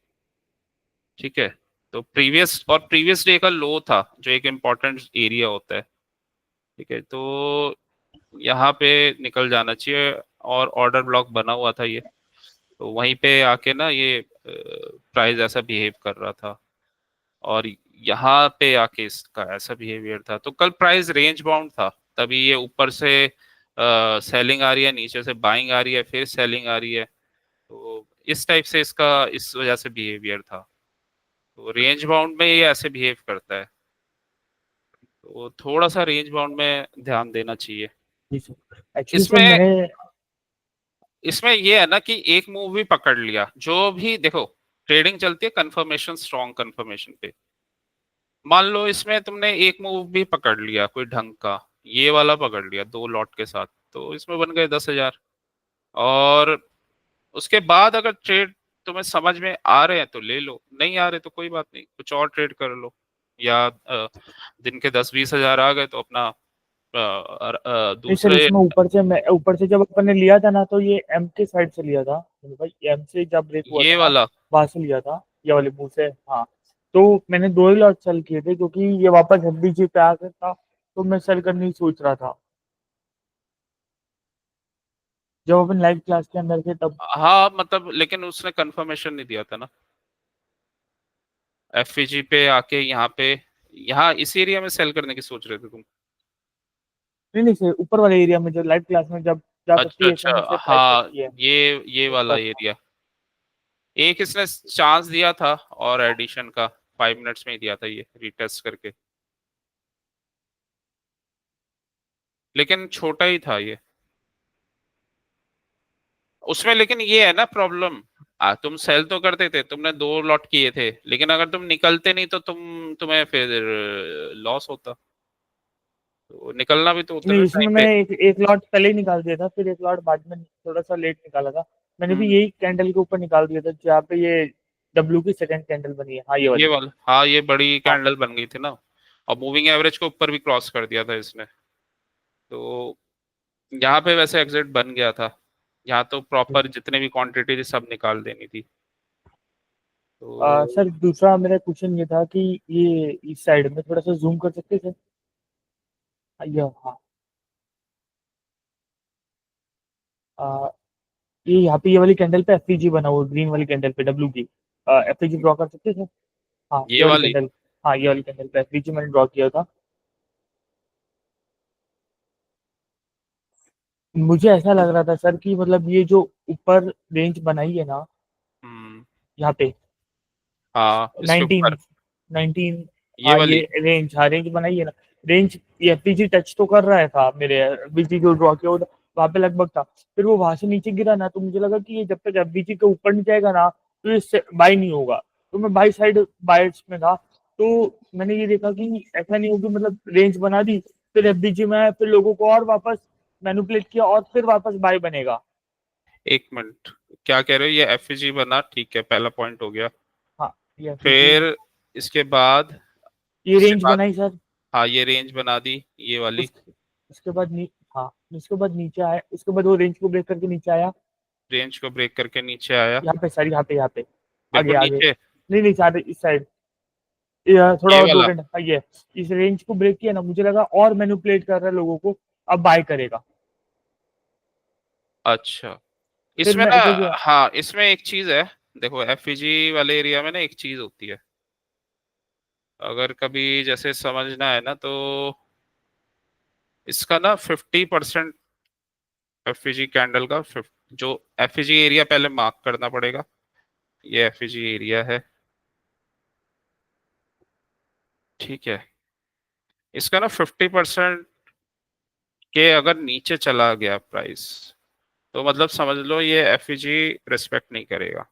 ठीक है। तो प्रीवियस डे का लो था जो एक इम्पोर्टेंट एरिया होता है, ठीक है। तो यहाँ पे निकल जाना चाहिए, और ऑर्डर ब्लॉक बना हुआ था ये, तो वहीं पे आके ना ये प्राइस ऐसा बिहेव कर रहा था, और यहाँ पे आके इसका ऐसा बिहेवियर था। तो कल प्राइस रेंज बाउंड था, तभी ये ऊपर से सेलिंग आ रही है, नीचे से बाइंग आ रही है, फिर सेलिंग आ रही है। तो इस टाइप से इसका इस वजह से बिहेवियर था। तो रेंज बाउंड में ये ऐसे बिहेव करता है, तो थोड़ा सा रेंज बाउंड में ध्यान देना चाहिए। जी सर, एक्चुअली सर इसमें मैंने। इसमें ये है ना कि एक मूव भी पकड़ लिया, जो भी देखो ट्रेडिंग चलती है कंफर्मेशन, स्ट्रॉन्ग कंफर्मेशन पे। मान लो इसमें तुमने एक मूव भी पकड़ लिया कोई ढंग का, ये वाला पकड़ लिया 2 लॉट के साथ, तो इसमें बन गए 10,000। और उसके बाद अगर ट्रेड तुम्हें समझ में आ रहे हैं तो ले लो, नहीं आ रहे तो कोई बात नहीं, कुछ और ट्रेड कर लो। या दिन के 10-20 हजार आ गए तो अपना नहीं सर, दूसरे इसमें ऊपर से जब अपन ने लिया था ना, तो ये एम के साइड से लिया था, मतलब भाई एम से जब ब्रेक हुआ ये था ना, वाला। वहां से लिया था, ये वाले मुंह से। हाँ, तो मैंने 2 ही लॉट सेल किए थे, क्योंकि ये वापस एफडीजी पे आ गया था, तो मैं सेल करने की सोच रहा था जब अपन लाइव क्लास के अंदर थे तब। हाँ मतलब, लेकिन उसने कंफर्मेशन नहीं दिया था ना एफईजी पे आके यहाँ पे, यहाँ इस एरिया में सेल करने की सोच रहे थे तुम। नहीं नहीं सर, ऊपर वाले एरिया में जो लाइव क्लास में जब जाकर अच्छा प्री एस एम अच्छा, से प्राइस चेक हाँ किए ये वाला तब। एरिया। एक इसने चांस दिया था और एडिशन का, 5 मिनट्स में ही दिया था ये रिटेस्ट करके, लेकिन छोटा ही था ये उसमें। लेकिन ये है ना प्रॉब्लम, तुम सेल तो करते थे, तुमने 2 लॉट किए थे, लेकिन अगर तुम निकलते नहीं तो तुम्हें फिर लॉस होता। तो निकलना भी तो उतने नहीं, टाइम इसमें पे। मैंने एक लॉट पहले ही निकाल दिया था, फिर एक लॉट बाद में थोड़ा सा लेट निकाला था। मैंने भी हम्म, यही कैंडल के ऊपर निकाल दिया था जहाँ पे ये डब्ल्यू की सेकंड कैंडल बनी है। हाँ, ये ये वाली। वाला, हाँ ये बड़ी हाँ कैंडल बन गई थी ना, और मूविंग एवरेज को ऊपर भी क्रॉस कर दिया था इसने। तो यहाँ पे वैसे एग्जिट बन गया था, यहाँ तो प्रॉपर जितने भी क्वांटिटी थी सब निकाल देनी थी। तो सर दूसरा मेरा क्वेश्चन ये था कि ये इस साइड में थोड़ा सा जूम कर सकते थे। ये हाँ। आ, ये यहाँ पे ये वाली कैंडल पे एफईजी बना हुआ ग्रीन वाली कैंडल पे डब्ल्यू की एफईजी ड्रॉ कर सकते थे। हाँ ये ये वाली वाली कैंडल। हाँ ये वाली कैंडल पे एफईजी मैंने ड्रॉ किया था। मुझे ऐसा लग रहा था सर कि मतलब ये जो ऊपर रेंज बनाई है ना हम्म। यहाँ पे हाँ इसके 19 ऊपर 19। ये हाँ वाली। ये रेंज, हाँ रेंज बनाई है ना। रेंज ये एफपीजी टच तो कर रहा है था मेरे एफबीजी जो ड्रॉ किया वहां पे लगभग था। फिर वो वहां से नीचे गिरा ना तो मुझे लगा कि ये जब तक एफबीजी के ऊपर नहीं जाएगा ना तो ये बाई नहीं होगा। तो मैं बाई साइड बायर्स में था। तो मैंने ये देखा कि ऐसा नहीं होगी मतलब रेंज बना दी फिर एफबीजी में फिर लोगों को और वापस मैनिपुलेट किया और फिर वापस बाय बनेगा। एक मिनट, क्या कह रहे हो? ये एफजी बना, ठीक है, पहला पॉइंट हो गया। हाँ ये एफबीजी फिर इसके बाद, ये इसके रेंज बाद बनाई सर। हाँ ये रेंज बना दी ये वाली। उस उसके बाद हाँ उसके बाद नीचे आया उसके बाद वो रेंज को ब्रेक करके नीचे आया। रेंज को ब्रेक करके नीचे आया, यहाँ पे सर यहाँ पे आगे बिल्कुल आगे। नीचे। नहीं नहीं सारे इस साइड थोड़ा ये और दो वाला। घंटा हाँ ये इस रेंज को ब्रेक किया ना मुझे लगा और मैनिपुलेट कर रहा है लोगों को अब बाय करेगा। अच्छा, फिर इसमें मैं ना, क्या किया। हाँ इसमें एक चीज है। देखो एफईजी वाले एरिया में ना एक चीज होती है, अगर कभी जैसे समझना है ना तो इसका ना 50% एफईजी कैंडल का जो एफईजी एरिया पहले मार्क करना पड़ेगा। ये एफईजी एरिया है, ठीक है। इसका ना 50% के अगर नीचे चला गया प्राइस, तो मतलब समझ लो ये एफईजी रिस्पेक्ट नहीं करेगा।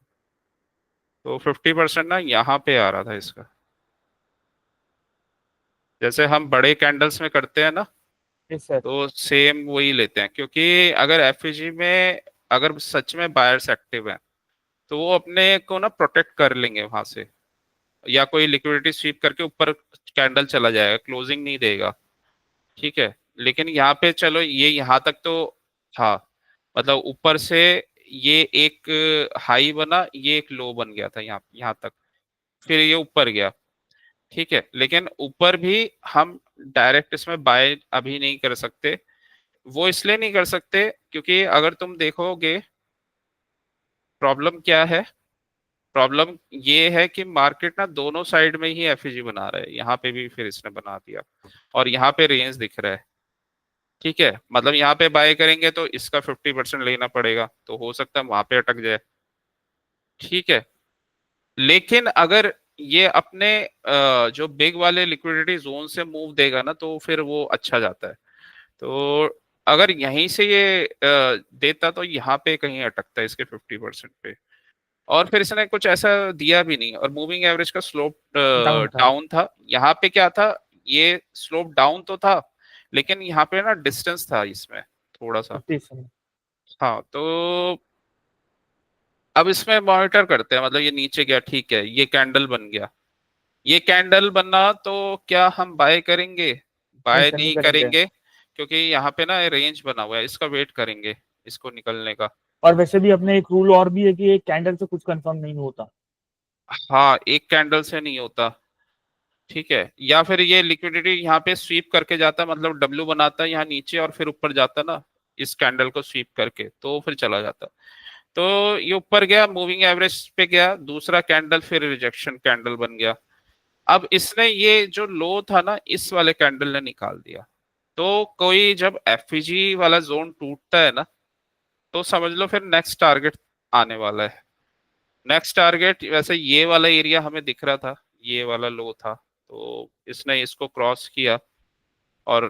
तो 50% ना यहाँ पे आ रहा था इसका, जैसे हम बड़े कैंडल्स में करते हैं ना, यस सर। तो सेम वही लेते हैं, क्योंकि अगर एफईजी में अगर सच में बायर्स एक्टिव हैं तो वो अपने को ना प्रोटेक्ट कर लेंगे वहां से, या कोई लिक्विडिटी स्वीप करके ऊपर कैंडल चला जाएगा, क्लोजिंग नहीं देगा, ठीक है। लेकिन यहाँ पे चलो ये यहाँ तक तो था, मतलब ऊपर से ये एक हाई बना, ये एक लो बन गया था यहाँ यहाँ तक, फिर ये ऊपर गया, ठीक है। लेकिन ऊपर भी हम डायरेक्ट इसमें बाय अभी नहीं कर सकते। वो इसलिए नहीं कर सकते क्योंकि अगर तुम देखोगे प्रॉब्लम क्या है, प्रॉब्लम ये है कि मार्केट ना दोनों साइड में ही एफईजी बना रहा है, यहाँ पे भी फिर इसने बना दिया, और यहाँ पे रेंज दिख रहा है, ठीक है। मतलब यहाँ पे बाय करेंगे तो इसका 50% लेना पड़ेगा, तो हो सकता है वहां पे अटक जाए, ठीक है। लेकिन अगर ये अपने जो बिग वाले लिक्विडिटी जोन से मूव देगा ना तो फिर वो अच्छा जाता है। तो अगर यहीं से ये देता तो यहाँ पे कहीं अटकता है इसके 50% पे। और फिर इसने कुछ ऐसा दिया भी नहीं, और मूविंग एवरेज का स्लोप डाउन था। डाउन था। यहाँ पे क्या था, ये स्लोप डाउन तो था, लेकिन यहाँ पे ना डिस्टेंस था इसमें थोड़ा सा। 50 हाँ तो अब इसमें मॉनिटर करते हैं, मतलब ये नीचे गया, ठीक है, ये कैंडल बन गया, ये कैंडल बना तो क्या हम बाय करेंगे? नहीं बाय सर नहीं नहीं करेंगे। करेंगे, क्योंकि यहाँ पे ना रेंज बना हुआ है, इसका वेट करेंगे, इसको निकलने का। और वैसे भी अपने एक रूल और भी है कि एक कैंडल से कुछ कंफर्म नहीं होता। हाँ एक कैंडल से नहीं होता, ठीक है। या फिर ये लिक्विडिटी यहाँ पे स्वीप करके जाता, मतलब डब्ल्यू बनाता है यहाँ नीचे और फिर ऊपर जाता ना, इस कैंडल को स्वीप करके तो फिर चला जाता। तो ये ऊपर गया, मूविंग एवरेज पे गया, दूसरा कैंडल फिर रिजेक्शन कैंडल बन गया। अब इसने ये जो लो था ना इस वाले कैंडल ने निकाल दिया। तो कोई जब एफईजी वाला जोन टूटता है ना, तो समझ लो फिर नेक्स्ट टारगेट आने वाला है। नेक्स्ट टारगेट वैसे ये वाला एरिया हमें दिख रहा था, ये वाला लो था, तो इसने इसको क्रॉस किया, और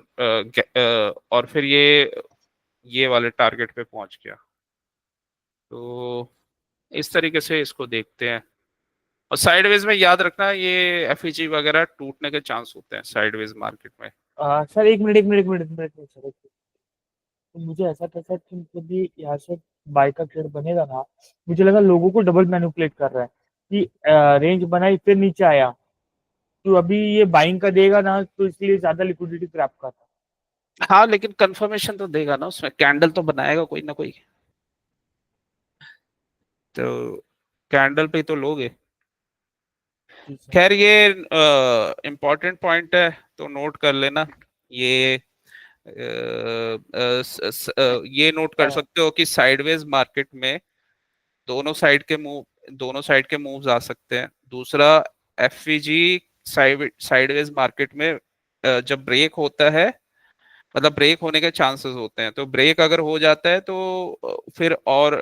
और फिर ये वाले टारगेट पे पहुंच गया। तो इस तरीके से इसको देखते हैं। और साइडवेज में याद रखना, ये एफईजी वगैरह टूटने के चांस होते हैं साइडवेज मार्केट में। सर एक मिनट सर तो मुझे ऐसा था सर कि मतलब ये यहाँ से बाय का ट्रेड बनेगा ना मुझे लगा लोगों को डबल मैनिपुलेट कर रहा है कि रेंज बनाई फिर नीचे आया तो अभी ये बाइंग का देगा ना तो इसलिए ज्यादा लिक्विडिटी क्रैप कर रहा हाँ लेकिन कंफर्मेशन तो देगा ना, उसमें कैंडल तो बनाएगा कोई ना कोई। तो कैंडल पे ही तो लोगे। जी सर। खैर ये इम्पोर्टेंट पॉइंट है, तो नोट कर लेना। ये ये नोट कर हाँ। सकते हो कि साइडवेज मार्केट में दोनों साइड के मूव्स आ सकते हैं। दूसरा, एफवीजी साइडवेज मार्केट में जब ब्रेक होता है, मतलब ब्रेक होने के चांसेस होते हैं, तो ब्रेक अगर हो जाता है तो फिर और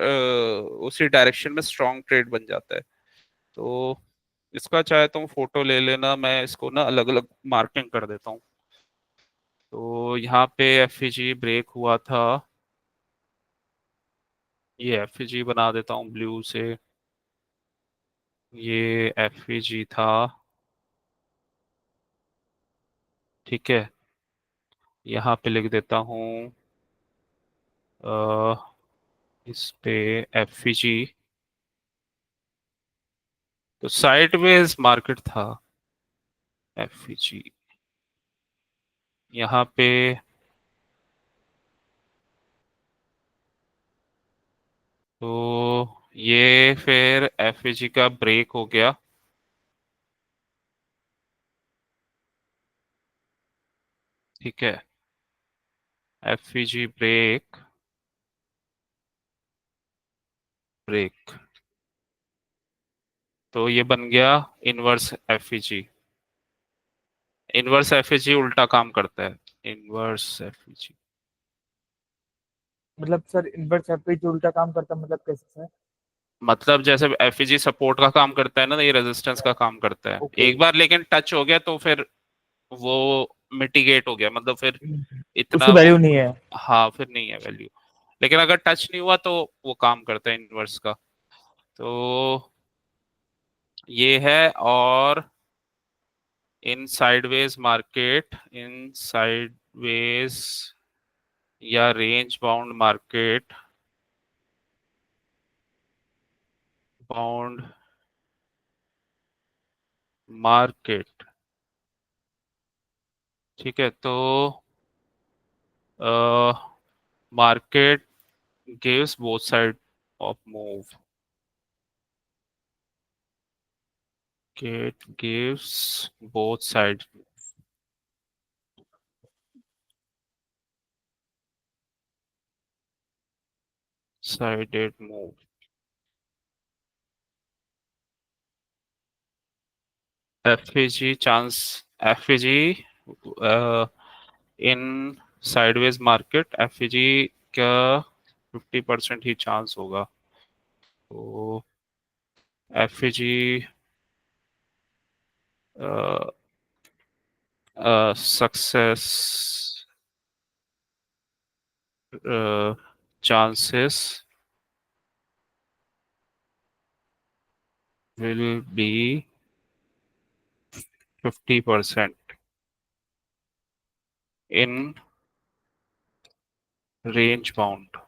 उसी डायरेक्शन में स्ट्रॉन्ग ट्रेड बन जाता है। तो इसका चाहे तुम फोटो ले लेना, मैं इसको ना अलग अलग मार्किंग कर देता हूँ। तो यहाँ पे एफईजी ब्रेक हुआ था, ये एफईजी बना देता हूँ ब्लू से। ये एफईजी था, ठीक है। यहाँ पे लिख देता हूँ अ, इस पे एफईजी। तो साइडवेज मार्केट था एफईजी यहाँ पे। तो ये फिर एफईजी का ब्रेक हो गया, ठीक है। एफईजी ब्रेक, ब्रेक, तो ये बन गया इनवर्स एफईजी। इनवर्स एफईजी उल्टा काम करता है, इनवर्स एफईजी। मतलब सर इन्वर्स एफ जो उल्टा काम करता है, मतलब कैसे सर? मतलब जैसे एफईजी सपोर्ट का काम करता है ना, ये रेजिस्टेंस का काम करता है। ओके। एक बार लेकिन टच हो गया तो फिर वो मिटिगेट हो गया, मतलब फिर इतना उसकी वो, वैल्यू नहीं है। हाँ फिर नहीं है वैल्यू। लेकिन अगर टच नहीं हुआ तो वो काम करता है इनवर्स का। तो ये है। और इन साइडवेज मार्केट, इन साइडवेज या range bound market, bound market, ठीक है। तो market gives both side of move, it gives both sided move। FEG chance, FEG in sideways market, FEG का 50% ही चांस होगा। तो FEG success chances will be 50% in range bound,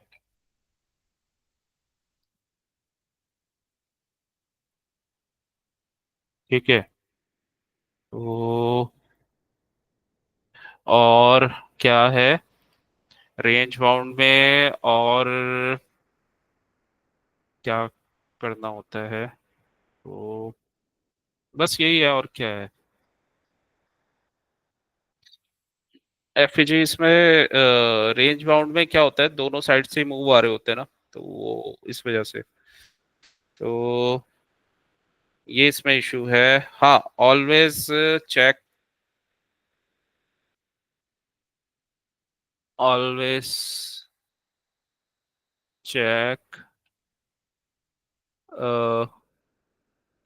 ठीक है। तो और क्या है रेंज बाउंड में, और क्या करना होता है, तो बस यही है, और क्या है। एफईजी इसमें रेंज बाउंड में क्या होता है, दोनों साइड से मूव आ रहे होते हैं ना, तो वो इस वजह से। तो ये इसमें इशू है। हाँ, always check, always check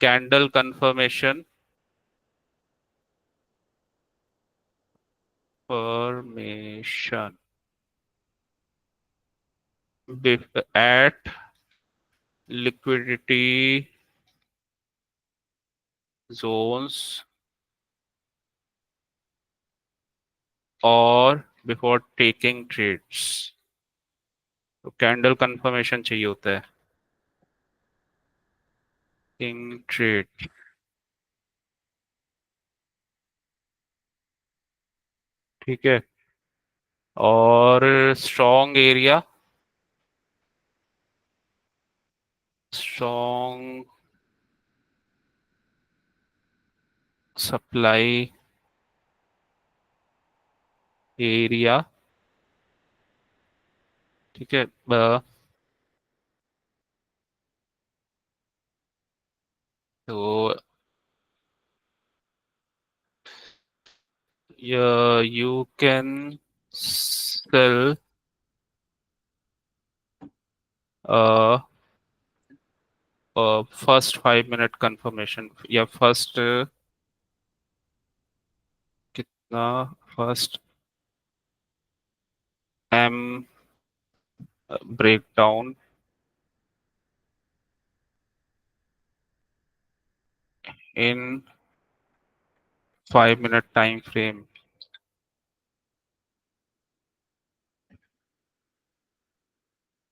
candle confirmation, formation at liquidity zones और बिफोर टेकिंग ट्रेड्स। तो कैंडल कंफर्मेशन चाहिए होता है, टेकिंग ट्रेड, ठीक है। और strong area, strong supply area, ठीक है। तो you can sell uh, first 5 minute confirmation या first कितना, first M breakdown in 5 minute time frame।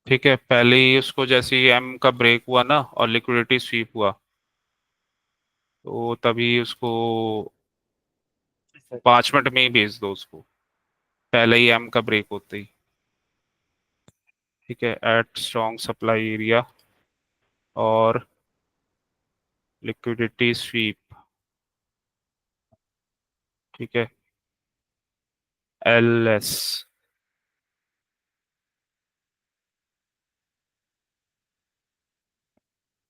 ठीक है, पहले ही उसको जैसे ही एम का ब्रेक हुआ ना और लिक्विडिटी स्वीप हुआ, तो तभी उसको 5 मिनट में ही भेज दो उसको, पहले ही एम का ब्रेक होते ही। ठीक है, एट स्ट्रॉन्ग सप्लाई एरिया और लिक्विडिटी स्वीप। ठीक है, एल एस।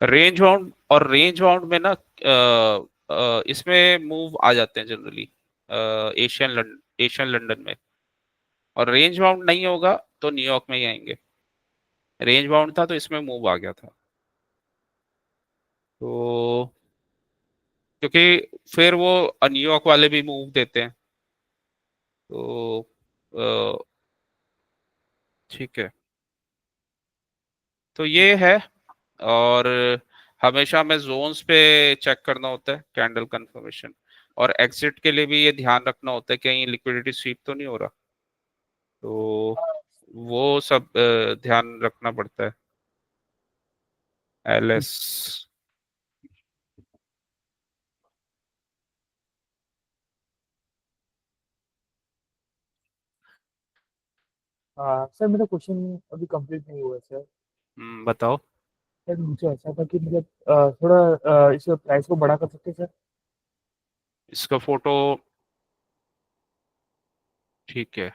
रेंज बाउंड, और रेंज बाउंड में ना इसमें मूव आ जाते हैं जनरली, एशियन लंदन में। और रेंज बाउंड नहीं होगा तो न्यूयॉर्क में ही आएंगे। रेंज बाउंड था तो इसमें मूव आ गया था। तो क्योंकि फिर वो न्यूयॉर्क वाले भी मूव देते हैं, तो अ, ठीक है। तो ये है। और हमेशा हमें जोन्स पे चेक करना होता है कैंडल कंफर्मेशन। और एग्जिट के लिए भी ये ध्यान रखना होता है कि कहीं लिक्विडिटी स्वीप तो नहीं हो रहा। तो वो सब ध्यान रखना पड़ता है। एलएस। हाँ सर, मेरा क्वेश्चन अभी कंप्लीट नहीं हुआ है सर। बताओ। सर मुझे ऐसा था कि मतलब थोड़ा इस प्राइस को बड़ा कर सकते हैं सर। इसका फोटो, ठीक है।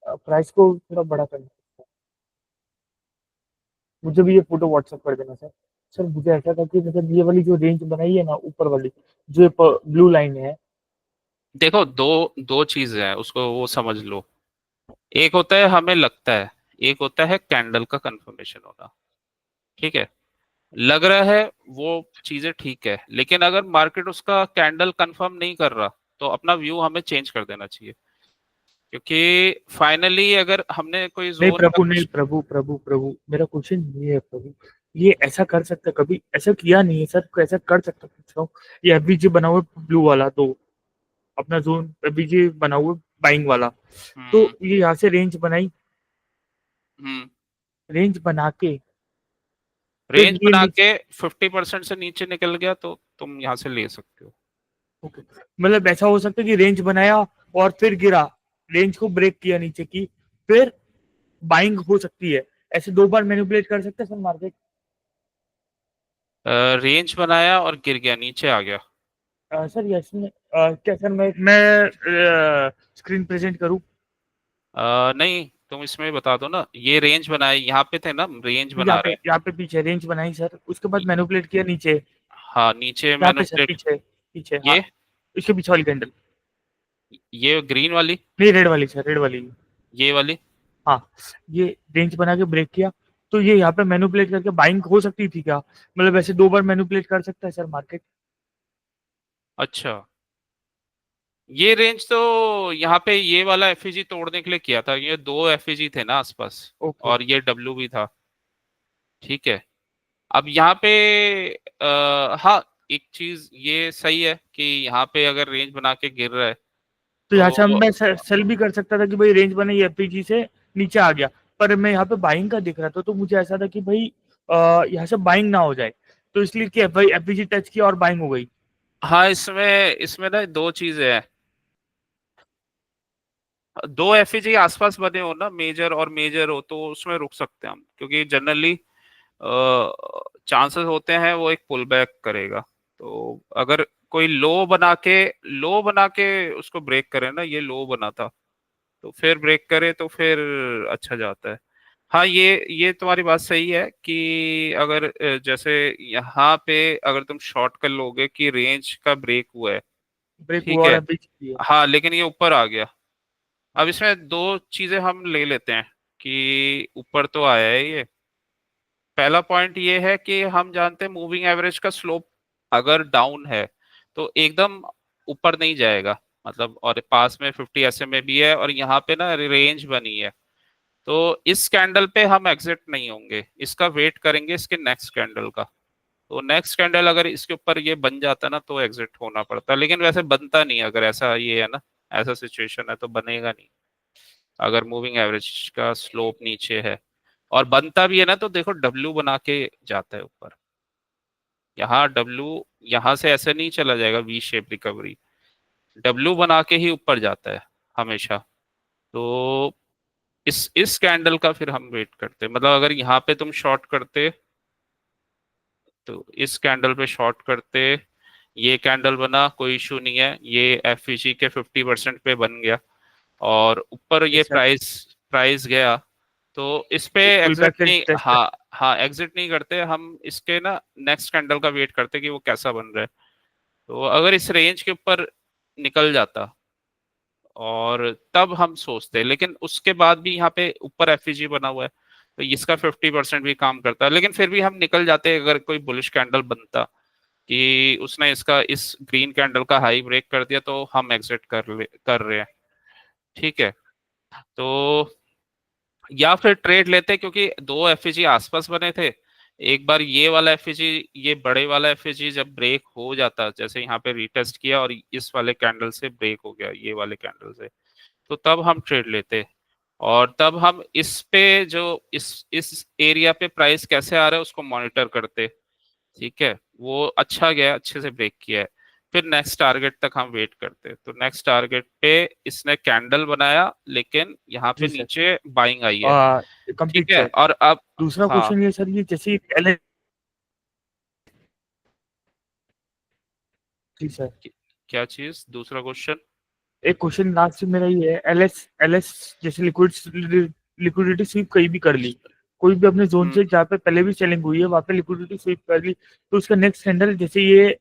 प्राइस को थोड़ा बड़ा करना है। मुझे भी ये फोटो व्हाट्सएप कर देना सर। सर मुझे ऐसा था कि मतलब ये वाली जो रेंज बनाई है ना ऊपर वाली, जो ब्लू लाइन है। देखो, दो दो चीजें हैं, उसको वो समझ लो। एक होता है हमें लगता है, एक होता है कैंडल का कंफर्मेशन होना। ठीक है, लग रहा है वो चीजें ठीक है, लेकिन अगर मार्केट उसका कैंडल कंफर्म नहीं कर रहा तो अपना व्यू हमें चेंज कर देना चाहिए। क्योंकि फाइनली अगर हमने कोई नहीं जोन या प्रभु, नहीं कुछ। प्रभु, प्रभु, प्रभु, मेरा क्वेश्चन ये है प्रभु। ये ऐसा कर सकता है, कभी ऐसा किया नहीं है सर, ऐसा कर सकता पूछ रहा हूँ। ये एफबीजी बना हुआ ब्लू वाला, तो अपना जोन एफबीजी बना हुआ बाइंग वाला। तो हम्म। ये यहाँ से रेंज बनाई, हम्म। रेंज बना के फिर रेंज ये बना नीचे। के 50% से नीचे निकल गया तो तुम यहाँ से ले सकते हो। ओके, मतलब ऐसा हो सकता है कि रेंज बनाया और फिर गिरा, रेंज को ब्रेक किया नीचे की, फिर बाइंग हो सकती है। ऐसे दो बार मैनिपुलेट कर सकते हैं सर मार्केट। रेंज बनाया और गिर गया, नीचे आ गया। सर यस में क्या सर, मैं स्क्रीन प्रेजेंट करूँ? नहीं, तुम इसमें बता दो ना, ये रेंज बनाए, यहाँ पे थे ना, रेंज बना रहे यहाँ पे पीछे रेंज बनाई सर, उसके बाद हैं। मैनिपुलेट किया नीचे। हाँ, नीचे यहाँ पे सर मैनिपुलेट। पीछे, पीछे हाँ, ये इसके पीछे वाली कैंडल। ये ग्रीन वाली, नहीं रेड वाली सर, रेड वाली। ये वाली। हाँ, ये रेंज बना के ब्रेक किया, तो ये यहाँ पे मैनिपुलेट करके बाइंग हो सकती थी क्या? मतलब ऐसे दो बार मैनिपुलेट कर सकता है सर मार्केट? अच्छा, ये रेंज तो यहाँ पे ये वाला एफईजी तोड़ने के लिए किया था, ये दो एफईजी थे ना आसपास। ओके। और ये डब्ल्यू भी था। ठीक है। अब यहाँ पे हाँ, एक चीज ये सही है कि यहाँ पे अगर रेंज बना के गिर रहा है तो यहाँ से हम तो। मैं सेल भी कर सकता था कि भाई रेंज बनी एफपीजी से नीचे आ गया, पर मैं यहाँ पे बाइंग का दिख रहा था, तो मुझे ऐसा था कि भाई यहाँ से बाइंग ना हो जाए, तो इसलिए कि भाई एफपीजी टच किया और बाइंग हो गई। हाँ, इसमें इसमें ना दो चीजें हैं। दो एफईजी आसपास बने हो ना, मेजर और मेजर हो, तो उसमें रुक सकते हैं हम, क्योंकि जनरली चांसेस होते हैं वो एक पुल बैक करेगा। तो अगर कोई लो बना के उसको ब्रेक करे ना, ये लो बना था, तो फिर ब्रेक करे तो फिर अच्छा जाता है। हाँ, ये तुम्हारी बात सही है कि अगर जैसे यहाँ पे अगर तुम शॉर्ट कर लोगे कि रेंज का ब्रेक हुआ है, ब्रेक ठीक हुआ और है, अभी है। हाँ, लेकिन ये ऊपर आ गया। अब इसमें दो चीजें हम ले लेते हैं कि ऊपर तो आया है ये। पहला पॉइंट ये है कि हम जानते हैं मूविंग एवरेज का स्लोप अगर डाउन है तो एकदम ऊपर नहीं जाएगा, मतलब, और पास में 50 SMA भी है और यहाँ पे ना रेंज बनी है। तो इस कैंडल पे हम एग्जिट नहीं होंगे, इसका वेट करेंगे इसके नेक्स्ट कैंडल का। तो नेक्स्ट कैंडल अगर इसके ऊपर ये बन जाता ना तो एग्जिट होना पड़ता, लेकिन वैसे बनता नहीं, अगर ऐसा ये है ना, ऐसा सिचुएशन है तो बनेगा नहीं अगर मूविंग एवरेज का स्लोप नीचे है। और बनता भी है ना तो देखो डब्ल्यू बना के जाता है ऊपर। यहाँ डब्ल्यू, यहाँ से ऐसे नहीं चला जाएगा वी शेप रिकवरी, डब्ल्यू बना के ही ऊपर जाता है हमेशा। तो इस कैंडल का फिर हम वेट करते हैं, मतलब अगर यहाँ पे तुम शॉर्ट करते तो इस कैंडल पे शॉर्ट करते, ये कैंडल बना, कोई इशू नहीं है, ये एफईजी के 50% पे बन गया और ऊपर ये यस सर। प्राइस प्राइस गया, तो इस पे एक पुल एग्जिट बैक नहीं, टेस्ट। हाँ हाँ, एग्जिट नहीं करते हम इसके ना, नेक्स्ट कैंडल का वेट करते कि वो कैसा बन रहा है। तो अगर इस रेंज के ऊपर निकल जाता और तब हम सोचते, लेकिन उसके बाद भी यहाँ पे ऊपर एफईजी बना हुआ है तो इसका 50% भी काम करता है, लेकिन फिर भी हम निकल जाते अगर कोई बुलिश कैंडल बनता कि उसने इसका इस ग्रीन कैंडल का हाई ब्रेक कर दिया तो हम एग्जिट कर रहे हैं। ठीक है, तो या फिर ट्रेड लेते क्योंकि दो एफईजी आसपास बने थे। एक बार ये वाला एफईजी, ये बड़े वाला एफईजी जब ब्रेक हो जाता, जैसे यहाँ पे रीटेस्ट किया और इस वाले कैंडल से ब्रेक हो गया ये वाले कैंडल से, तो तब हम ट्रेड लेते और तब हम इस पे जो इस एरिया पे प्राइस कैसे आ रहा है उसको मॉनिटर करते। ठीक है, वो अच्छा गया, अच्छे से ब्रेक किया है, फिर नेक्स्ट टारगेट तक हम वेट करते, तो नेक्स्ट टारगेट पे इसने कैंडल बनाया लेकिन यहाँ पे जी सर। नीचे बाइंग आई है। ठीक कंप्लीट है, सर। और अब, दूसरा हाँ, क्वेश्चन ये सर, ये जैसे एल। जी सर। क्या चीज, दूसरा क्वेश्चन? एक क्वेश्चन लास्ट मेरा ये है, एलएस एलएस जैसे लिक्विडिटी स्वीप कहीं भी कर ली, कोई भी अपने जोन हम्म से जहाँ पे पहले भी सेलिंग हुई है वहां पे लिक्विडिटी स्वीप कर ली, तो उसका नेक्स्ट हैंडल जैसे ये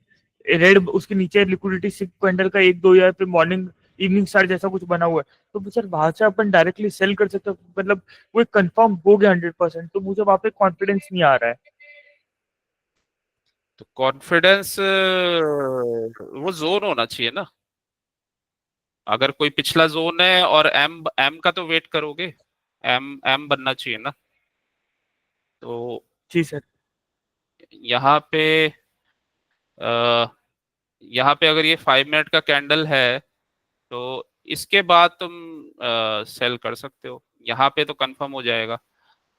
रेड उसके नीचे लिक्विडिटी स्वीप कैंडल का एक दो या फिर मॉर्निंग इवनिंग स्टार जैसा कुछ बना हुआ है, तो सर वहां से अपन डायरेक्टली सेल कर सकते हैं, मतलब वो कंफर्म हो गया 100%, तो मुझे वहां पे कॉन्फिडेंस नहीं आ रहा है। तो कॉन्फिडेंस वो जोन होना चाहिए ना, अगर कोई पिछला जोन है और एम एम का तो वेट करोगे, एम एम बनना चाहिए ना। तो जी सर। यहाँ पे अ, यहाँ पे अगर ये 5 मिनट का कैंडल है तो इसके बाद तुम सेल कर सकते हो, यहाँ पे तो कंफर्म हो जाएगा।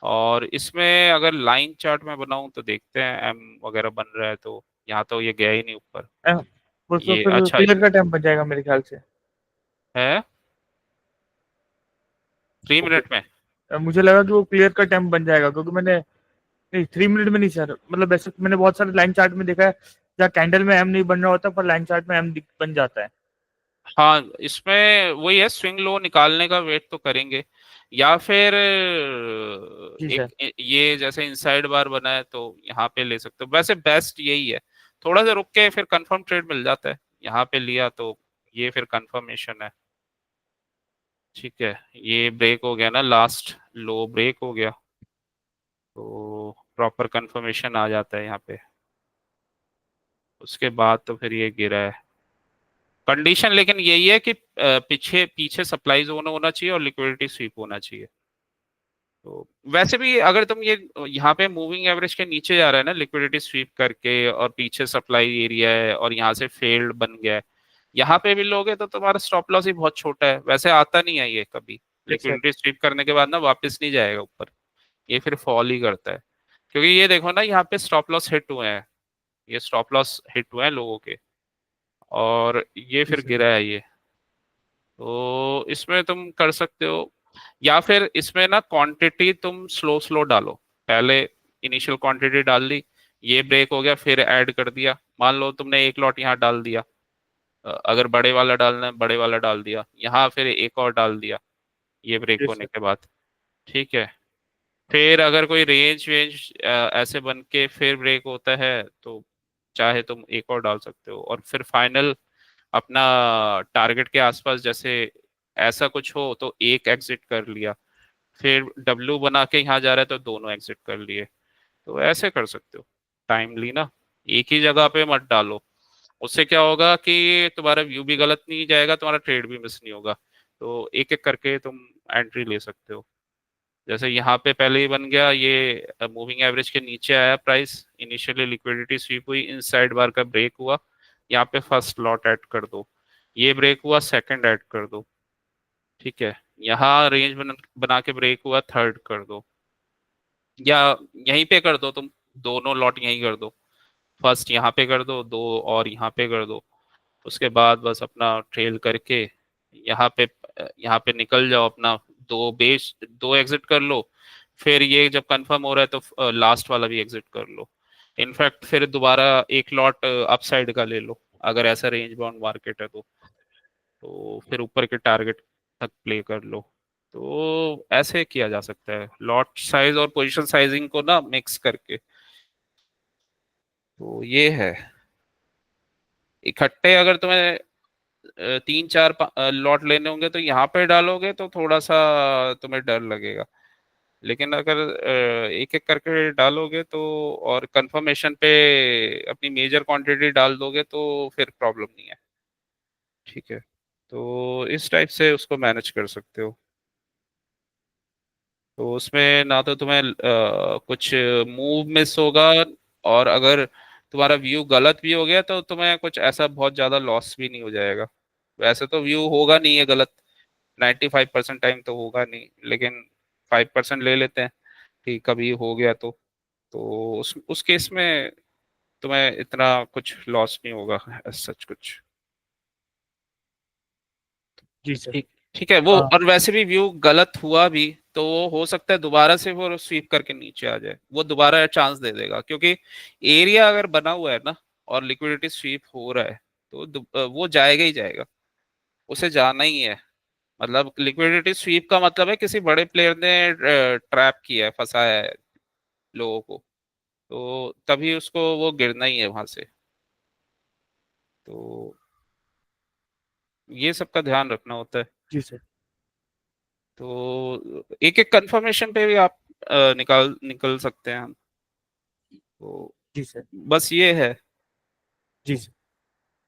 और इसमें अगर लाइन चार्ट में बनाऊं तो देखते हैं एम वगैरह बन रहा है, तो यहाँ तो ये गया ही नहीं ऊपर। वो तो ये फिर अच्छा क्लियर का टाइम बन जाएगा मेरे ख्याल से। है, 3 मिनट में। ओके। मुझे लगा कि वो क्लियर का टाइम बन जाएगा, क्योंकि मैंने, नहीं 3 मिनट में नहीं सर, मतलब ऐसे मैंने बहुत सारे लाइन चार्ट में देखा है जहाँ कैंडल में एम नहीं बन रहा होता पर लाइन चार्ट में एम बन जाता है। हाँ, इसमें वही है, स्विंग लो निकालने का वेट तो करेंगे, या फिर जी सर। एक ये जैसे इनसाइड बार बना है तो यहाँ पे ले सकते हो, वैसे बेस्ट यही है। थोड़ा सा रुक के फिर कंफर्म ट्रेड मिल जाता है, यहाँ पे लिया तो ये फिर कंफर्मेशन है। ठीक है, ये ब्रेक हो गया ना, लास्ट लो ब्रेक हो गया, तो प्रॉपर कंफर्मेशन आ जाता है यहाँ पे। उसके बाद तो फिर ये गिरा है। कंडीशन लेकिन यही है कि पीछे पीछे सप्लाई जोन होना चाहिए और लिक्विडिटी स्वीप होना चाहिए। तो वैसे भी अगर तुम ये यहाँ पे मूविंग एवरेज के नीचे जा रहा है ना लिक्विडिटी स्वीप करके और पीछे सप्लाई एरिया है और यहाँ से फेल्ड बन गया है, यहाँ पे भी लोगे तो तुम्हारा स्टॉप लॉस ही बहुत छोटा है, वैसे आता नहीं है ये कभी। Yes sir. लिक्विडिटी स्वीप करने के बाद ना वापस नहीं जाएगा ऊपर, ये फिर फॉल ही करता है। क्योंकि ये देखो ना, यहाँ पे स्टॉप लॉस हिट हुए हैं, ये स्टॉप लॉस हिट हुए हैं लोगों के, और ये जी फिर सर। गिरा है ये। तो इसमें तुम कर सकते हो, या फिर इसमें ना क्वांटिटी तुम स्लो स्लो डालो, पहले इनिशियल क्वांटिटी डाल ली, ये ब्रेक हो गया, फिर ऐड कर दिया। मान लो तुमने एक लॉट यहाँ डाल दिया, अगर बड़े वाला डालना है बड़े वाला डाल दिया, यहाँ फिर एक और डाल दिया ये ब्रेक जी होने सर। के बाद। ठीक है। फिर अगर कोई रेंज वेंज ऐसे बन के फिर ब्रेक होता है तो चाहे तुम एक और डाल सकते हो, और फिर फाइनल अपना टारगेट के आसपास जैसे ऐसा कुछ हो तो एक एग्जिट कर लिया, फिर डब्ल्यू बना के यहाँ जा रहा है तो दोनों एग्जिट कर लिए। तो ऐसे कर सकते हो टाइमली ना, एक ही जगह पे मत डालो। उससे क्या होगा कि तुम्हारा व्यू भी गलत नहीं जाएगा, तुम्हारा ट्रेड भी मिस नहीं होगा। तो एक एक करके तुम एंट्री ले सकते हो। जैसे यहाँ पे पहले ही बन गया ये, मूविंग एवरेज के नीचे आया प्राइस, इनिशियली लिक्विडिटी स्वीप हुई, इनसाइड बार का ब्रेक हुआ, यहाँ पे फर्स्ट लॉट ऐड कर दो। ये ब्रेक हुआ, सेकंड ऐड कर दो। ठीक है। यहाँ रेंज बना के ब्रेक हुआ, थर्ड कर दो, या यहीं पे कर दो तुम, दोनों लॉट यहीं कर दो। फर्स्ट यहाँ पे कर दो, दो और यहाँ पे कर दो। उसके बाद बस अपना ट्रेल करके यहाँ पे यहाँ पे निकल जाओ अपना, दो बेच दो एग्जिट कर लो। फिर ये जब कंफर्म हो रहा है तो लास्ट वाला भी एग्जिट कर लो। इनफैक्ट फिर दोबारा एक लॉट अपसाइड का ले लो, अगर ऐसा रेंज बाउंड मार्केट है तो फिर ऊपर के टारगेट तक प्ले कर लो। तो ऐसे किया जा सकता है लॉट साइज और पोजीशन साइजिंग को ना मिक्स करके। तो ये है, इकट्ठे अगर तुम्हें तीन चार लॉट लेने होंगे तो यहाँ पे डालोगे तो थोड़ा सा तुम्हें डर लगेगा। लेकिन अगर एक एक करके डालोगे तो, और कंफर्मेशन पे अपनी मेजर क्वांटिटी डाल दोगे तो फिर प्रॉब्लम नहीं है। ठीक है। तो इस टाइप से उसको मैनेज कर सकते हो। तो उसमें ना तो तुम्हें कुछ मूव मिस होगा, और अगर तुम्हारा व्यू गलत भी हो गया तो तुम्हें कुछ ऐसा बहुत ज्यादा लॉस भी नहीं हो जाएगा। वैसे तो व्यू होगा नहीं है गलत, 95% टाइम तो होगा नहीं, लेकिन 5% ले लेते हैं कि कभी हो गया तो उस केस में तुम्हें इतना कुछ लॉस नहीं होगा सच कुछ। जी सर। ठीक ठीक है। वो हाँ। और वैसे भी व्यू गलत हुआ भी तो वो हो सकता है दोबारा से वो स्वीप करके नीचे आ जाए, वो दोबारा चांस दे देगा, क्योंकि एरिया अगर बना हुआ है ना और लिक्विडिटी स्वीप हो रहा है तो वो जाएगा ही जाएगा, उसे जाना ही है। मतलब लिक्विडिटी स्वीप का मतलब है किसी बड़े प्लेयर ने ट्रैप किया है, फंसाया है लोगों को, तो तभी उसको वो गिरना ही है वहां से। तो ये सब का ध्यान रखना होता है। जी सर। तो एक एक कंफर्मेशन पे भी आप निकाल निकल सकते हैं हम। तो जी सर। बस ये है। जी sir.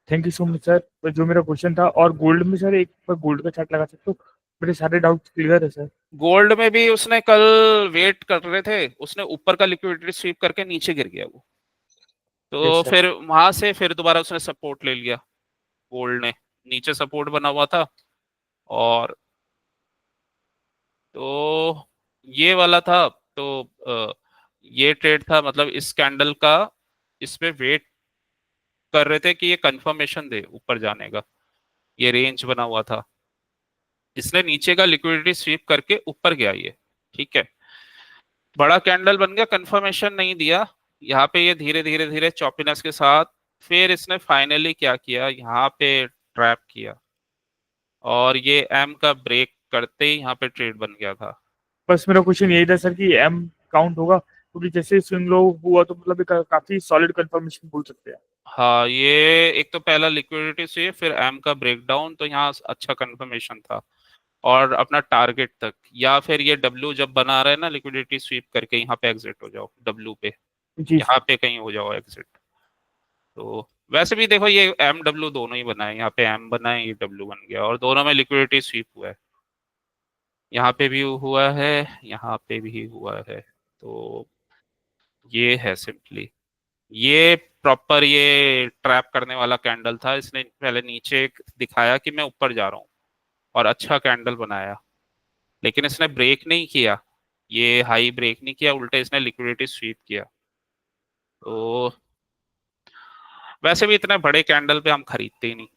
Thank you so much sir, जो मेरा क्वेश्चन था। और गोल्ड में सर एक बार गोल्ड का चार्ट लगा सकते हो? मेरे सारे डाउट्स क्लियर है सर। गोल्ड में भी उसने कल वेट कर रहे थे, उसने ऊपर का लिक्विडिटी स्वीप करके नीचे गिर गया वो, यस तो सर। फिर वहां से फिर दोबारा उसने सपोर्ट ले लिया। गोल्ड ने नीचे सपोर्ट बना हुआ था, और तो ये वाला था। तो ये ट्रेड था, मतलब इस कैंडल का इसमें वेट कर रहे थे कि ये कंफर्मेशन दे ऊपर जाने का, ये रेंज बना हुआ था। इसने नीचे का लिक्विडिटी स्वीप करके ऊपर गया ये। ठीक है। बड़ा कैंडल बन गया, कंफर्मेशन नहीं दिया, यहाँ पे ये धीरे धीरे धीरे चॉपीनेस के साथ फिर इसने फाइनली क्या किया, यहाँ पे ट्रैप किया, और ये एम का ब्रेक करते ही यहाँ पे ट्रेड बन गया था। बस मेरा क्वेश्चन यही था सर कि एम काउंट होगा, क्योंकि जैसे स्विंग लो हुआ तो मतलब काफी सॉलिड कंफर्मेशन बोल सकते हैं। हाँ, ये एक तो पहला लिक्विडिटी से फिर एम का ब्रेकडाउन, तो यहाँ अच्छा कंफर्मेशन था और अपना टारगेट तक, या फिर ये डब्ल्यू जब बना रहा है ना लिक्विडिटी स्वीप करके, यहाँ पे एग्जिट हो जाओ डब्ल्यू पे, जी यहाँ सर। पे कहीं हो जाओ एग्जिट। तो वैसे भी देखो ये एम डब्ल्यू दोनों ही बनाए, यहाँ पे एम बना है, ये डब्ल्यू बन गया, और दोनों में लिक्विडिटी स्वीप हुआ है। यहाँ पे भी हुआ है, यहाँ पे भी हुआ है। तो ये है सिंपली, ये प्रॉपर ये ट्रैप करने वाला कैंडल था। इसने पहले नीचे एक दिखाया कि मैं ऊपर जा रहा हूँ, और अच्छा कैंडल बनाया, लेकिन इसने ब्रेक नहीं किया, ये हाई ब्रेक नहीं किया, उल्टे इसने लिक्विडिटी स्वीप किया। तो वैसे भी इतने बड़े कैंडल पे हम खरीदते ही नहीं,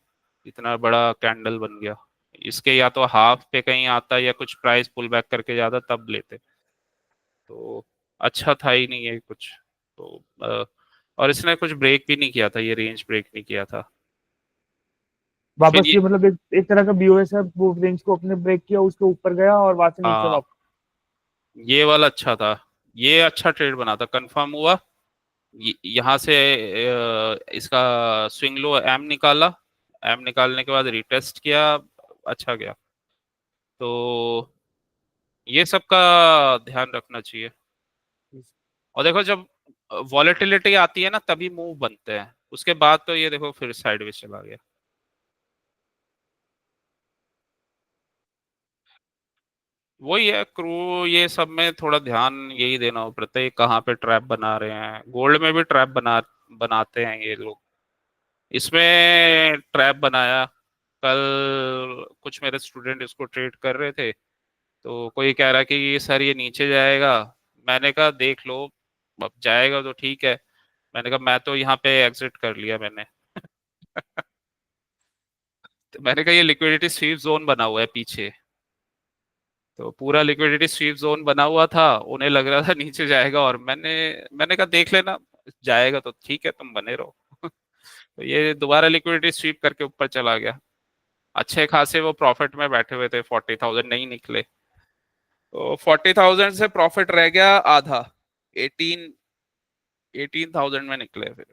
इतना बड़ा कैंडल बन गया, इसके या तो हाफ पे कहीं आता या कुछ प्राइस पुल बैक करके जाता तब लेते। तो अच्छा था ही नहीं ये कुछ। तो और इसने कुछ ब्रेक भी नहीं किया था, ये रेंज ब्रेक नहीं किया था। फिर वापस ये ये मतलब एक तरह का बीओएस है, वो रेंज को अपने ब्रेक किया, उसके ऊपर गया और वहां से नीचे हाँ, वापस। ये वाला अच्छा था, ये अच्छा ट्रेड बना था, कंफर्म हुआ। यहाँ से इसका स्विंग लो एम निकाला, एम निकालने के बाद रिटेस्ट किया, अच्छा गया। तो ये सब का ध्यान रखना चाहिए। और देखो जब वॉलेटिलिटी आती है ना तभी मूव बनते हैं, उसके बाद तो ये देखो फिर साइडवेज चला गया। वही है क्रू, ये सब में थोड़ा ध्यान यही देना पड़ता है, कहाँ पे ट्रैप बना रहे हैं। गोल्ड में भी ट्रैप बनाते हैं ये लोग। इसमें ट्रैप बनाया, कल कुछ मेरे स्टूडेंट इसको ट्रेड कर रहे थे, तो कोई कह रहा कि ये सर ये नीचे जाएगा। मैंने कहा देख लो, अब जाएगा तो ठीक है। मैंने कहा मैं तो यहाँ पे एग्जिट कर लिया मैंने। तो मैंने कहा ये लिक्विडिटी स्वीप जोन बना हुआ है पीछे, तो पूरा लिक्विडिटी स्वीप जोन बना हुआ था, उन्हें लग रहा था नीचे जाएगा, और मैंने कहा देख लेना, जाएगा तो ठीक है तुम बने रहो। तो ये दोबारा लिक्विडिटी स्वीप करके ऊपर चला गया। अच्छे खासे वो प्रॉफिट में बैठे हुए थे, 40,000 नहीं निकले, तो 40,000 से प्रॉफिट रह गया आधा, 18,000 में निकले फिर।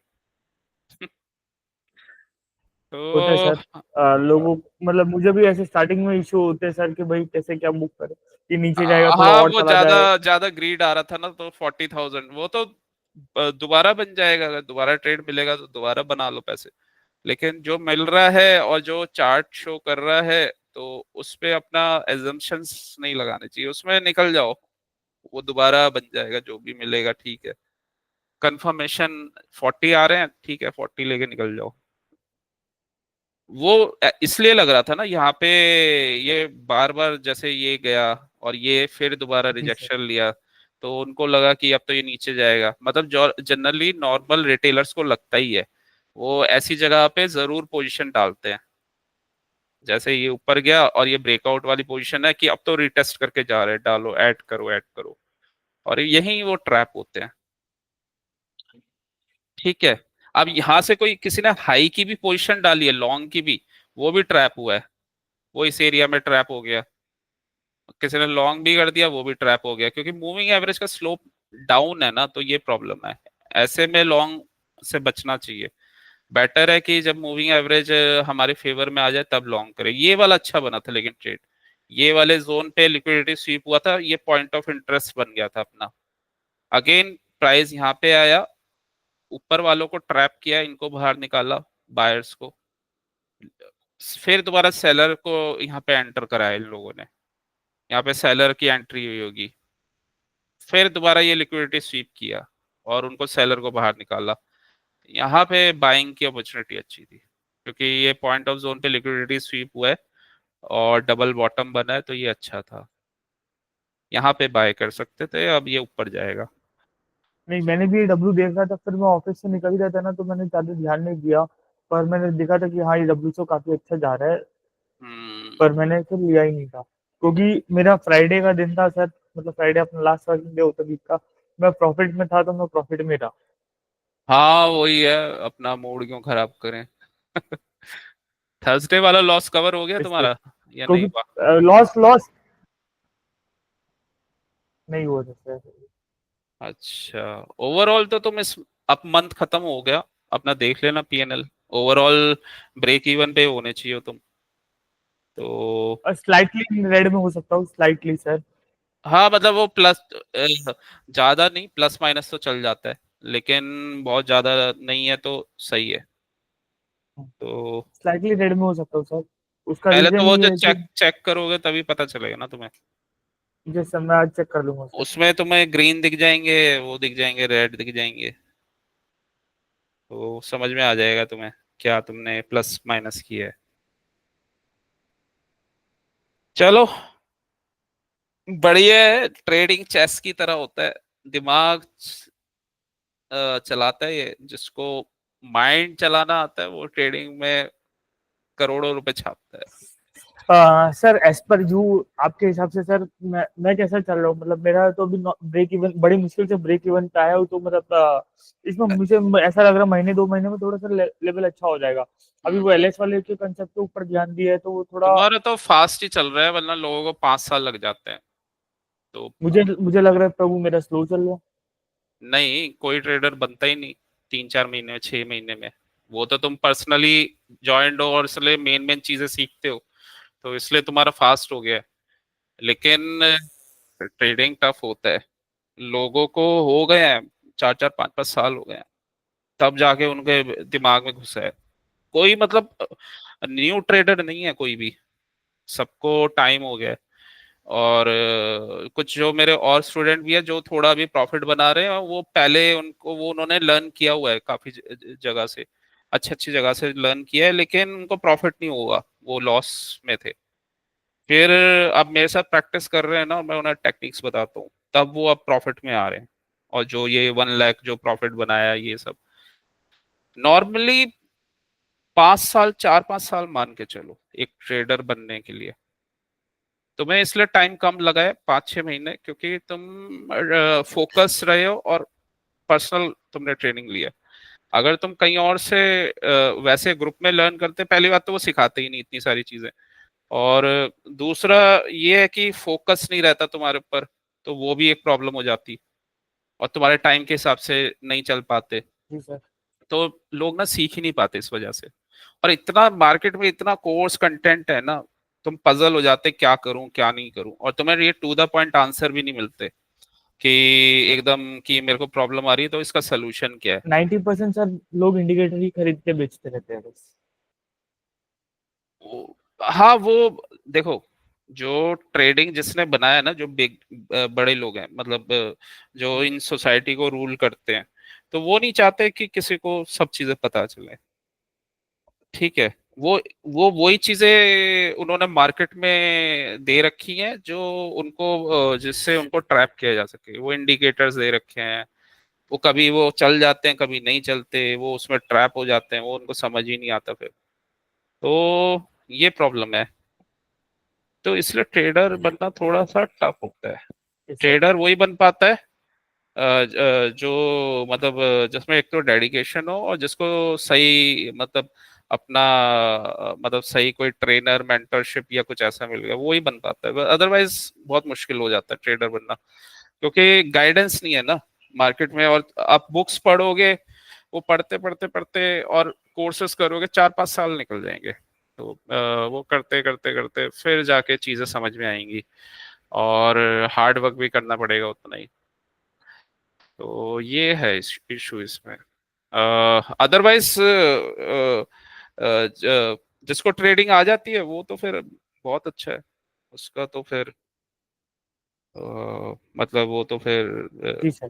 होता है तो सर। लोगों मतलब मुझे भी ऐसे स्टार्टिंग में इशू होते हैं सर कि भाई कैसे क्या मूव करे, कि नीचे जाएगा थोड़ा हाँ, और वो चला ज्यादा जाए। ज्यादा ग्रीड आ रहा था ना, तो 40,000 वो तो दोबारा बन जाएगा, अगर दोबारा ट्रेड मिलेगा तो दोबारा बना लो पैसे। लेकिन जो मिल रहा है और जो चार्ट शो कर रहा है, तो उस पे अपना एजम्पशंस नहीं लगाने चाहिए, उसमें निकल जाओ, वो दोबारा बन जाएगा, जो भी मिलेगा ठीक है। कंफर्मेशन 40 आ रहे हैं, ठीक है 40 लेके निकल जाओ। वो इसलिए लग रहा था ना यहाँ पे, ये बार बार जैसे ये गया और ये फिर दोबारा जी सर। रिजेक्शन लिया, तो उनको लगा कि अब तो ये नीचे जाएगा। मतलब जो जनरली नॉर्मल रिटेलर्स को लगता ही है, वो ऐसी जगह पे जरूर पोजीशन डालते हैं। जैसे ये ऊपर गया और ये ब्रेकआउट वाली पोजीशन है कि अब तो रिटेस्ट करके जा रहे हैं, डालो, ऐड करो ऐड करो, और यही वो ट्रैप होते हैं। ठीक है, अब यहां से कोई किसी ने हाई की भी पोजीशन डाली है, लॉन्ग की भी, वो भी ट्रैप हुआ है, वो इस एरिया में ट्रैप हो गया। किसी ने लॉन्ग भी कर दिया, वो भी ट्रैप हो गया, क्योंकि मूविंग एवरेज का स्लोप डाउन है ना, तो ये प्रॉब्लम है। ऐसे में लॉन्ग से बचना चाहिए। बेटर है कि जब मूविंग एवरेज हमारे फेवर में आ जाए तब लॉन्ग करें। ये वाला अच्छा बना था लेकिन ट्रेड, ये वाले जोन पे लिक्विडिटी स्वीप हुआ था, ये पॉइंट ऑफ इंटरेस्ट बन गया था अपना। अगेन प्राइस यहाँ पे आया, ऊपर वालों को ट्रैप किया, इनको बाहर निकाला, बायर्स को, फिर दोबारा सेलर को यहाँ पे एंटर कराया इन लोगों ने, यहाँ पे सेलर की एंट्री हुई होगी, फिर दोबारा ये लिक्विडिटी स्वीप किया और उनको सेलर को बाहर निकाला। यहाँ पे बाइंग की अपॉर्चुनिटी अच्छी थी, क्योंकि ये पॉइंट ऑफ जोन पे लिक्विडिटी स्वीप हुआ है और डबल बॉटम बना है, तो ये अच्छा था, यहाँ पे बाय कर सकते थे। अब ये ऊपर जाएगा। नहीं, मैंने भी डब्ल्यू देखा था, फिर मैं ऑफिस से निकल ही रहा था ना, तो मैंने ज्यादा ध्यान नहीं दिया। पर मैंने देखा था कि हाँ ये डब्ल्यू तो काफी अच्छा जा रहा है, हम्म। पर मैंने फिर लिया ही नहीं था, क्योंकि मेरा फ्राइडे का दिन था सर। मतलब फ्राइडे अपना लास्ट वर्किंग डे होता वीक का। मैं प्रॉफिट में था, तो मैं प्रॉफिट में रहा। हाँ वही है, अपना मूड क्यों खराब करें। थर्सडे वाला लॉस कवर हो गया इसलिए, तुम्हारा या नहीं क्योंकि हुआ? लॉस लॉस नहीं हुआ था सर। अच्छा, ओवरऑल तो तुम इस, अब मंथ खत्म हो गया, अपना देख लेना पीएनएल, ओवरऑल ब्रेक इवन पे होने चाहिए तुम तो। स्लाइटली रेड में हो सकता हूँ, स्लाइटली सर। हाँ मतलब वो प्लस, ज्यादा नहीं, प्लस माइनस तो चल जाता है, लेकिन बहुत ज्यादा नहीं है तो सही है। तो स्लाइटली रेड में हो सकता हूँ सर। उसका पहले तो रीजन वो ये जो है कि चेक चेक करोगे तभी पता चलेगा ना तुम्हें। जैसे मैं आज चेक कर लूंगा सर। उसमें तुम्हें ग्रीन दिख जाएंगे, वो दिख जाएंगे, रेड दिख जाएंगे, तो समझ में आ जाएगा तुम्हें क्या तुमने प्लस माइनस किया है। चलो, बढ़िया है, ट्रेडिंग चेस की तरह होता है, दिमाग चलाता है ये, जिसको माइंड चलाना आता है वो ट्रेडिंग में करोड़ों रुपए छापता है। सर एज पर यू, आपके हिसाब से सर मैं कैसा चल रहा हूँ, मतलब मेरा तो अभी ब्रेक इवन बड़ी मुश्किल से ब्रेक इवन पे आया हूँ, तो मतलब इसमें मुझे ऐसा लग रहा है महीने 2 महीने में थोड़ा सा लेवल अच्छा हो जाएगा। अभी वो एलएस वाले के कंसेप्ट के ऊपर ध्यान दिया है तो वो थोड़ा, तुम्हारा तो फास्ट ही चल रहा है, वरना लोगों को 5 साल लग जाते हैं। तो मुझे मुझे लग रहा है प्रभु मेरा स्लो चल रहा है। नहीं, कोई ट्रेडर बनता ही नहीं 3-4 महीने में, 6 महीने में। वो तो तुम पर्सनली ज्वाइंट हो और इसलिए मेन मेन चीजें सीखते हो, तो इसलिए तुम्हारा फास्ट हो गया है। लेकिन ट्रेडिंग टफ होता है। लोगों को हो गए हैं 4-4 5-5 साल हो गए हैं, तब जाके उनके दिमाग में घुसा है। कोई मतलब न्यू ट्रेडर नहीं है कोई भी, सबको टाइम हो गया है। और कुछ जो मेरे और स्टूडेंट भी है जो थोड़ा भी प्रॉफिट बना रहे हैं, वो पहले उनको वो उन्होंने लर्न किया हुआ है काफी जगह से, अच्छी अच्छी जगह से लर्न किया है, लेकिन उनको प्रॉफिट नहीं होगा, वो लॉस में थे। फिर अब मेरे साथ प्रैक्टिस कर रहे हैं ना, मैं उन्हें टेक्निक्स बताता हूँ, तब वो अब प्रॉफिट में आ रहे हैं। और जो ये 1 लाख जो प्रॉफिट बनाया है, ये सब नॉर्मली 5 साल, 4-5 साल मान के चलो एक ट्रेडर बनने के लिए। तुम्हें इसलिए टाइम कम लगा है, 5-6 महीने, क्योंकि तुम फोकस रहे हो और पर्सनल तुमने ट्रेनिंग लिया। अगर तुम कहीं और से वैसे ग्रुप में लर्न करते, पहली बात तो वो सिखाते ही नहीं इतनी सारी चीजें, और दूसरा ये है कि फोकस नहीं रहता तुम्हारे ऊपर, तो वो भी एक प्रॉब्लम हो जाती, और तुम्हारे टाइम के हिसाब से नहीं चल पाते। जी सर। तो लोग ना सीख ही नहीं पाते इस वजह से। और इतना मार्केट में इतना कोर्स कंटेंट है ना, तुम पजल हो जाते क्या करूं क्या नहीं करूं, और तुम्हें ये टू द पॉइंट आंसर भी नहीं मिलते कि एकदम कि मेरे को प्रॉब्लम आ रही है तो इसका सोल्यूशन क्या है। 90% सर लोग इंडिकेटर ही खरीद के बेचते रहते हैं बस। हाँ वो देखो, जो ट्रेडिंग जिसने बनाया ना, जो बिग बड़े लोग हैं, मतलब जो इन सोसाइटी को रूल करते हैं, तो वो नहीं चाहते कि किसी को सब चीजें पता चले। ठीक है। वो वो वही चीजें उन्होंने मार्केट में दे रखी हैं जो उनको जिससे उनको ट्रैप किया जा सके। वो इंडिकेटर्स दे रखे हैं, वो कभी वो चल जाते हैं कभी नहीं चलते, वो उसमें ट्रैप हो जाते हैं, वो उनको समझ ही नहीं आता फिर। तो ये प्रॉब्लम है। तो इसलिए ट्रेडर बनना थोड़ा सा टफ होता है। जी सर। ट्रेडर वही बन पाता है जो मतलब जिसमें एक तो डेडिकेशन हो, और जिसको सही मतलब अपना मतलब सही कोई ट्रेनर मेंटरशिप या कुछ ऐसा मिल गया, वो ही बन पाता है। अदरवाइज बहुत मुश्किल हो जाता है ट्रेडर बनना, क्योंकि गाइडेंस नहीं है ना मार्केट में। और आप बुक्स पढ़ोगे, वो पढ़ते पढ़ते पढ़ते और कोर्सेज करोगे, 4-5 साल निकल जाएंगे। तो वो करते करते करते फिर जाके चीजें समझ में आएंगी, और हार्ड वर्क भी करना पड़ेगा उतना ही। तो ये है इशू इसमें। अदरवाइज जिसको ट्रेडिंग आ जाती है वो तो फिर बहुत अच्छा है, उसका तो फिर मतलब वो तो फिर जी सर।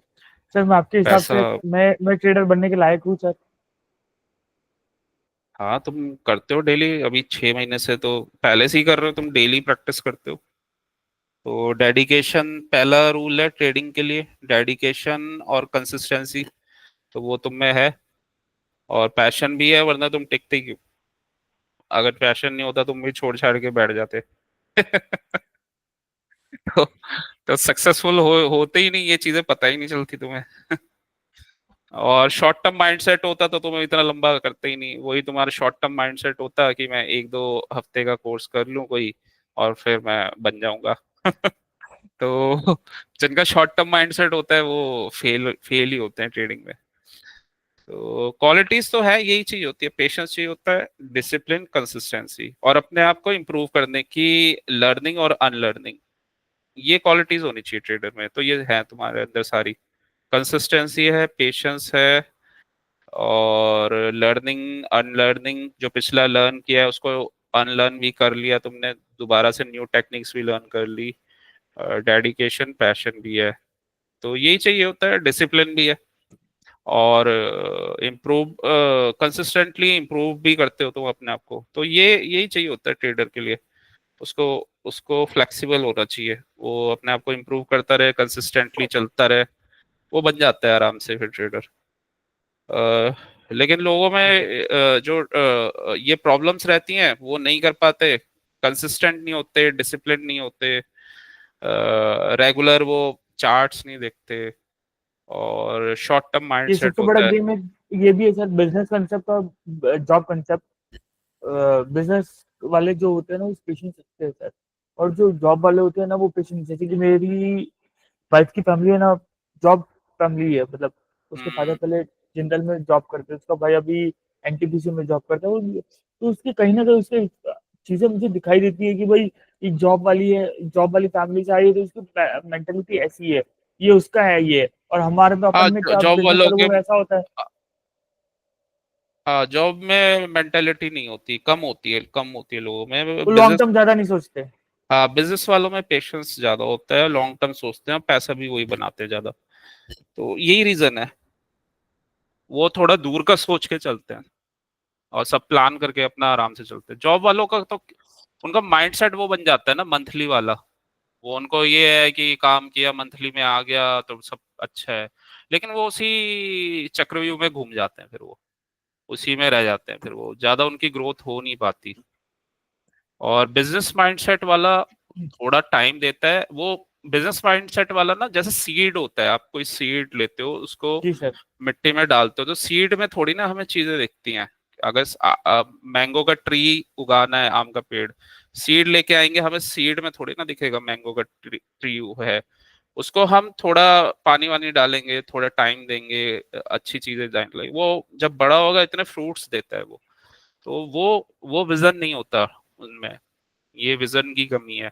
सर मैं आपके हिसाब पैसा। से मैं ट्रेडर बनने के लायक हूँ सर? हाँ, तुम करते हो डेली, अभी 6 महीने से तो पहले से ही कर रहे हो, तुम डेली प्रैक्टिस करते हो। तो डेडिकेशन पहला रूल है ट्रेडिंग के लिए, डेडिकेशन और कंसिस्टेंसी, तो वो तुम में है। और पैशन भी है, वरना तुम टिकते ही क्यों? अगर पैशन नहीं होता तुम भी छोड़ छाड़ के बैठ जाते। तो, तो सक्सेसफुल होते ही नहीं, ये चीजें पता ही नहीं चलती तुम्हें। और शॉर्ट टर्म माइंडसेट होता तो तुम्हें इतना लंबा करते ही नहीं। वही तुम्हारा शॉर्ट टर्म माइंडसेट होता कि मैं 1-2 हफ्ते का कोर्स कर लूं कोई, और फिर मैं बन जाऊंगा। तो जिनका शॉर्ट टर्म माइंडसेट होता है वो फेल फेल ही होते हैं ट्रेडिंग में। तो क्वालिटीज तो है, यही चीज होती है, पेशेंस चाहिए होता है, डिसिप्लिन, कंसिस्टेंसी, और अपने आप को इम्प्रूव करने की लर्निंग और अनलर्निंग। ये क्वालिटीज होनी चाहिए ट्रेडर में, तो ये है तुम्हारे अंदर सारी। कंसिस्टेंसी है, पेशेंस है, और लर्निंग अनलर्निंग, जो पिछला लर्न किया है उसको अनलर्न भी कर लिया तुमने, दोबारा से न्यू टेक्निक्स भी लर्न कर ली, डेडिकेशन, पैशन भी है। तो यही चाहिए होता है, डिसिप्लिन भी है, और इम्प्रूव कंसिस्टेंटली इम्प्रूव भी करते हो तुम अपने आप को। तो ये यही चाहिए होता है ट्रेडर के लिए। उसको उसको फ्लेक्सिबल होना चाहिए, वो अपने आप को इम्प्रूव करता रहे, कंसिस्टेंटली चलता रहे, वो बन जाता है आराम से फिर ट्रेडर। लेकिन लोगों में जी सर। जो ये प्रॉब्लम्स रहती हैं वो नहीं कर पाते, कंसिस्टेंट नहीं होते, डिसिप्लिन नहीं होते, रेगुलर वो चार्ट्स नहीं देखते, और शॉर्ट टर्म ये माइंडसेट सबसे बड़ा होता है। गेम है। ये भी है सर, बिजनेस कंसेप्ट और जॉब कंसेप्ट। बिजनेस वाले जो होते हैं ना वो पेशेंस रखते हैं सर, और जो जॉब वाले होते हैं ना वो पेशेंस, जैसे कि मेरी वाइफ की फैमिली है ना, जॉब फैमिली है, मतलब उसके फादर हम्म। पहले जिंदल में जॉब करते हैं, उसका भाई अभी एनटीपीसी में जॉब करता है तो उसकी कहीं ना कहीं उसके चीजें मुझे दिखाई देती है कि भाई ये जॉब वाली है, जॉब वाली फैमिली से आई है, तो उसकी मेंटेलिटी ऐसी है, ये उसका है ये, और हमारे में अपन हाँ, में क्या जॉब बिजनेस वालों वालों के, में वैसा होता है। हाँ जॉब में मेंटेलिटी नहीं होती, कम होती है लोगों में। वो लॉन्ग बिजनेस, टर्म ज्यादा नहीं सोचते। हाँ बिजनेस वालों में पेशेंस ज्यादा होता है, लॉन्ग टर्म सोचते हैं, पैसा भी वही बनाते हैं ज्यादा। तो यही रीजन है, वो थोड़ा दूर का सोच के चलते हैं और सब प्लान करके अपना आराम से चलते हैं। जॉब वालों का तो उनका माइंडसेट वो बन जाता है ना मंथली वाला। वो उनको ये है कि काम किया, मंथली में आ गया तो सब अच्छा है। लेकिन वो उसी चक्रव्यूह में घूम जाते हैं, फिर वो उसी में रह जाते हैं, फिर वो ज्यादा उनकी ग्रोथ हो नहीं पाती। और बिजनेस माइंडसेट वाला थोड़ा टाइम देता है। वो बिजनेस माइंडसेट वाला ना, जैसे सीड होता है, आप कोई सीड लेते हो, उसको जी सर। मिट्टी में डालते हो, तो सीड में थोड़ी ना हमें चीजें दिखती हैं। अगर मैंगो का ट्री उगाना है, आम का पेड़, सीड लेके आएंगे, हमें सीड में थोड़ी ना दिखेगा मैंगो का ट्री है। उसको हम थोड़ा पानी वानी डालेंगे, थोड़ा टाइम देंगे, अच्छी चीजें डालेंगे, वो जब बड़ा होगा इतने फ्रूट्स देता है वो। तो वो विजन नहीं होता उनमें, ये विजन की कमी है।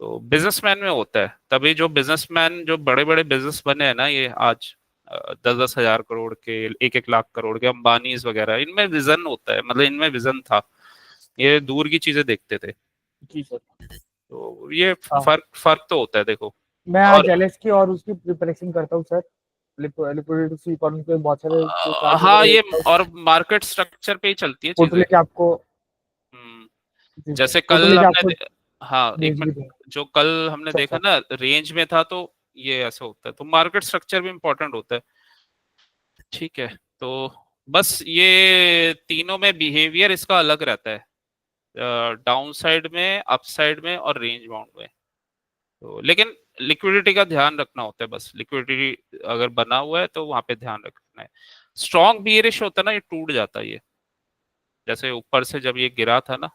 तो बिजनेसमैन में होता है, तभी जो बिजनेसमैन, जो बड़े बड़े बिजनेस बने हैं ना ये आज, 10-10 हजार करोड़ के, 1-1 लाख करोड़ के, अंबानीज वगैरह, इनमें विजन होता है, मतलब इनमें विजन था, ये दूर की चीजें देखते थे। जी सर। तो ये हाँ, फर्क फर्क तो होता है देखो। मैं आज और एलएस की और उसकी प्रिपरेशन करता हूँ सर, लिक्विडिटी स्वीप और उनके बहुत सारे जो चार्ट हाँ, वगैरह ये देखता हूँ। और मार्केट स्ट्रक्चर पे ही चलती है फोटो चीजें। लेके आपको। हम्म। जी सर, जैसे फोटो कल लेके हमने आपको हाँ एक भेज भी मिनट, दूंगा। जो कल हमने अच्छा देखा अच्छा। ना, रेंज में था, तो ये ऐसा होता है, तो मार्केट स्ट्रक्चर भी इम्पोर्टेंट होता है। ठीक है। तो बस ये तीनों में बिहेवियर इसका अलग रहता है, डाउन साइड में, अप साइड में, और रेंज बाउंड में। तो लेकिन लिक्विडिटी का ध्यान रखना होता है, बस लिक्विडिटी अगर बना हुआ है तो वहां पे ध्यान रखना है। स्ट्रॉन्ग बियरिश होता है ना, ये टूट जाता है ये। जैसे ऊपर से जब ये गिरा था ना,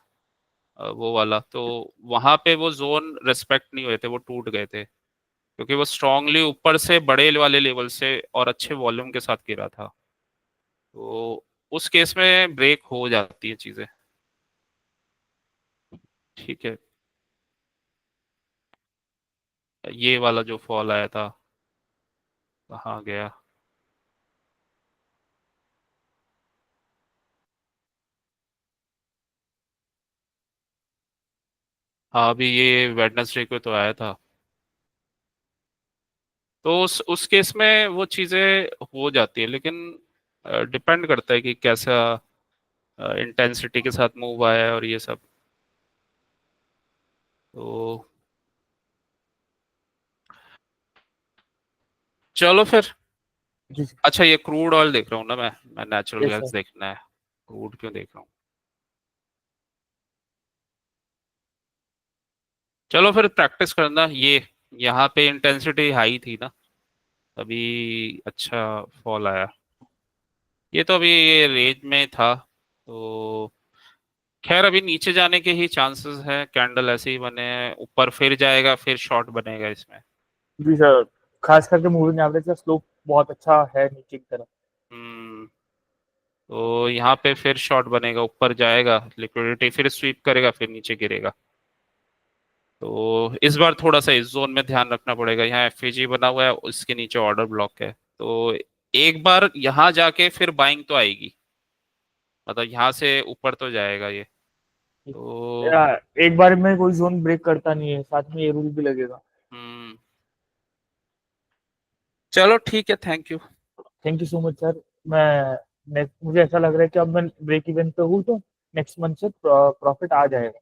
वो वाला, तो वहां पे वो जोन रेस्पेक्ट नहीं हुए थे, वो टूट गए थे, क्योंकि वो स्ट्रांगली ऊपर से बड़े वाले लेवल से और अच्छे वॉल्यूम के साथ गिरा था। तो उस केस में ब्रेक हो जाती है चीजें। ठीक है। ये वाला जो फॉल आया था, कहाँ गया? हाँ, अभी ये वेडनेसडे को तो आया था। तो उस केस में वो चीजें हो जाती है, लेकिन डिपेंड करता है कि कैसा इंटेंसिटी के साथ मूव आया है और ये सब। तो चलो फिर। जी सर। अच्छा, ये क्रूड ऑयल देख रहा हूँ ना मैं नेचुरल यस गैस सर। देखना है। क्रूड क्यों देख रहा हूँ? चलो फिर प्रैक्टिस करना ये। यहाँ पे इंटेंसिटी हाई थी ना, अभी अच्छा फॉल आया। ये तो अभी ये रेंज में था, तो खैर अभी नीचे जाने के ही चांसेस हैं, कैंडल ऐसे ही बने हैं, ऊपर फिर जाएगा, फिर शॉर्ट बनेगा इसमें। जी सर, खास करके मूविंग एवरेज का स्लोप बहुत अच्छा है नीचे की तरफ। हम्म। तो यहाँ पे फिर शॉर्ट बनेगा, ऊपर जाएगा, लिक्विडिटी फिर स्वीप करेगा, फिर नीचे गिरेगा। तो इस बार थोड़ा सा इस जोन में ध्यान रखना पड़ेगा। यहाँ एफएजी बना हुआ है, उसके नीचे ऑर्डर ब्लॉक है, तो एक बार यहाँ जाके फिर बाइंग तो आएगी, मतलब यहाँ से ऊपर तो जाएगा ये। तो एक बार में कोई जोन ब्रेक करता नहीं है, साथ में ये रूल भी लगेगा। हम्म, चलो ठीक है, thank you. Thank you so much sir. मैं नेक्स्ट, मुझे ऐसा लग रहा है कि अब मैं ब्रेक इवन पे हूँ, तो नेक्स्ट मंथ से प्रॉफिट आ जाएगा।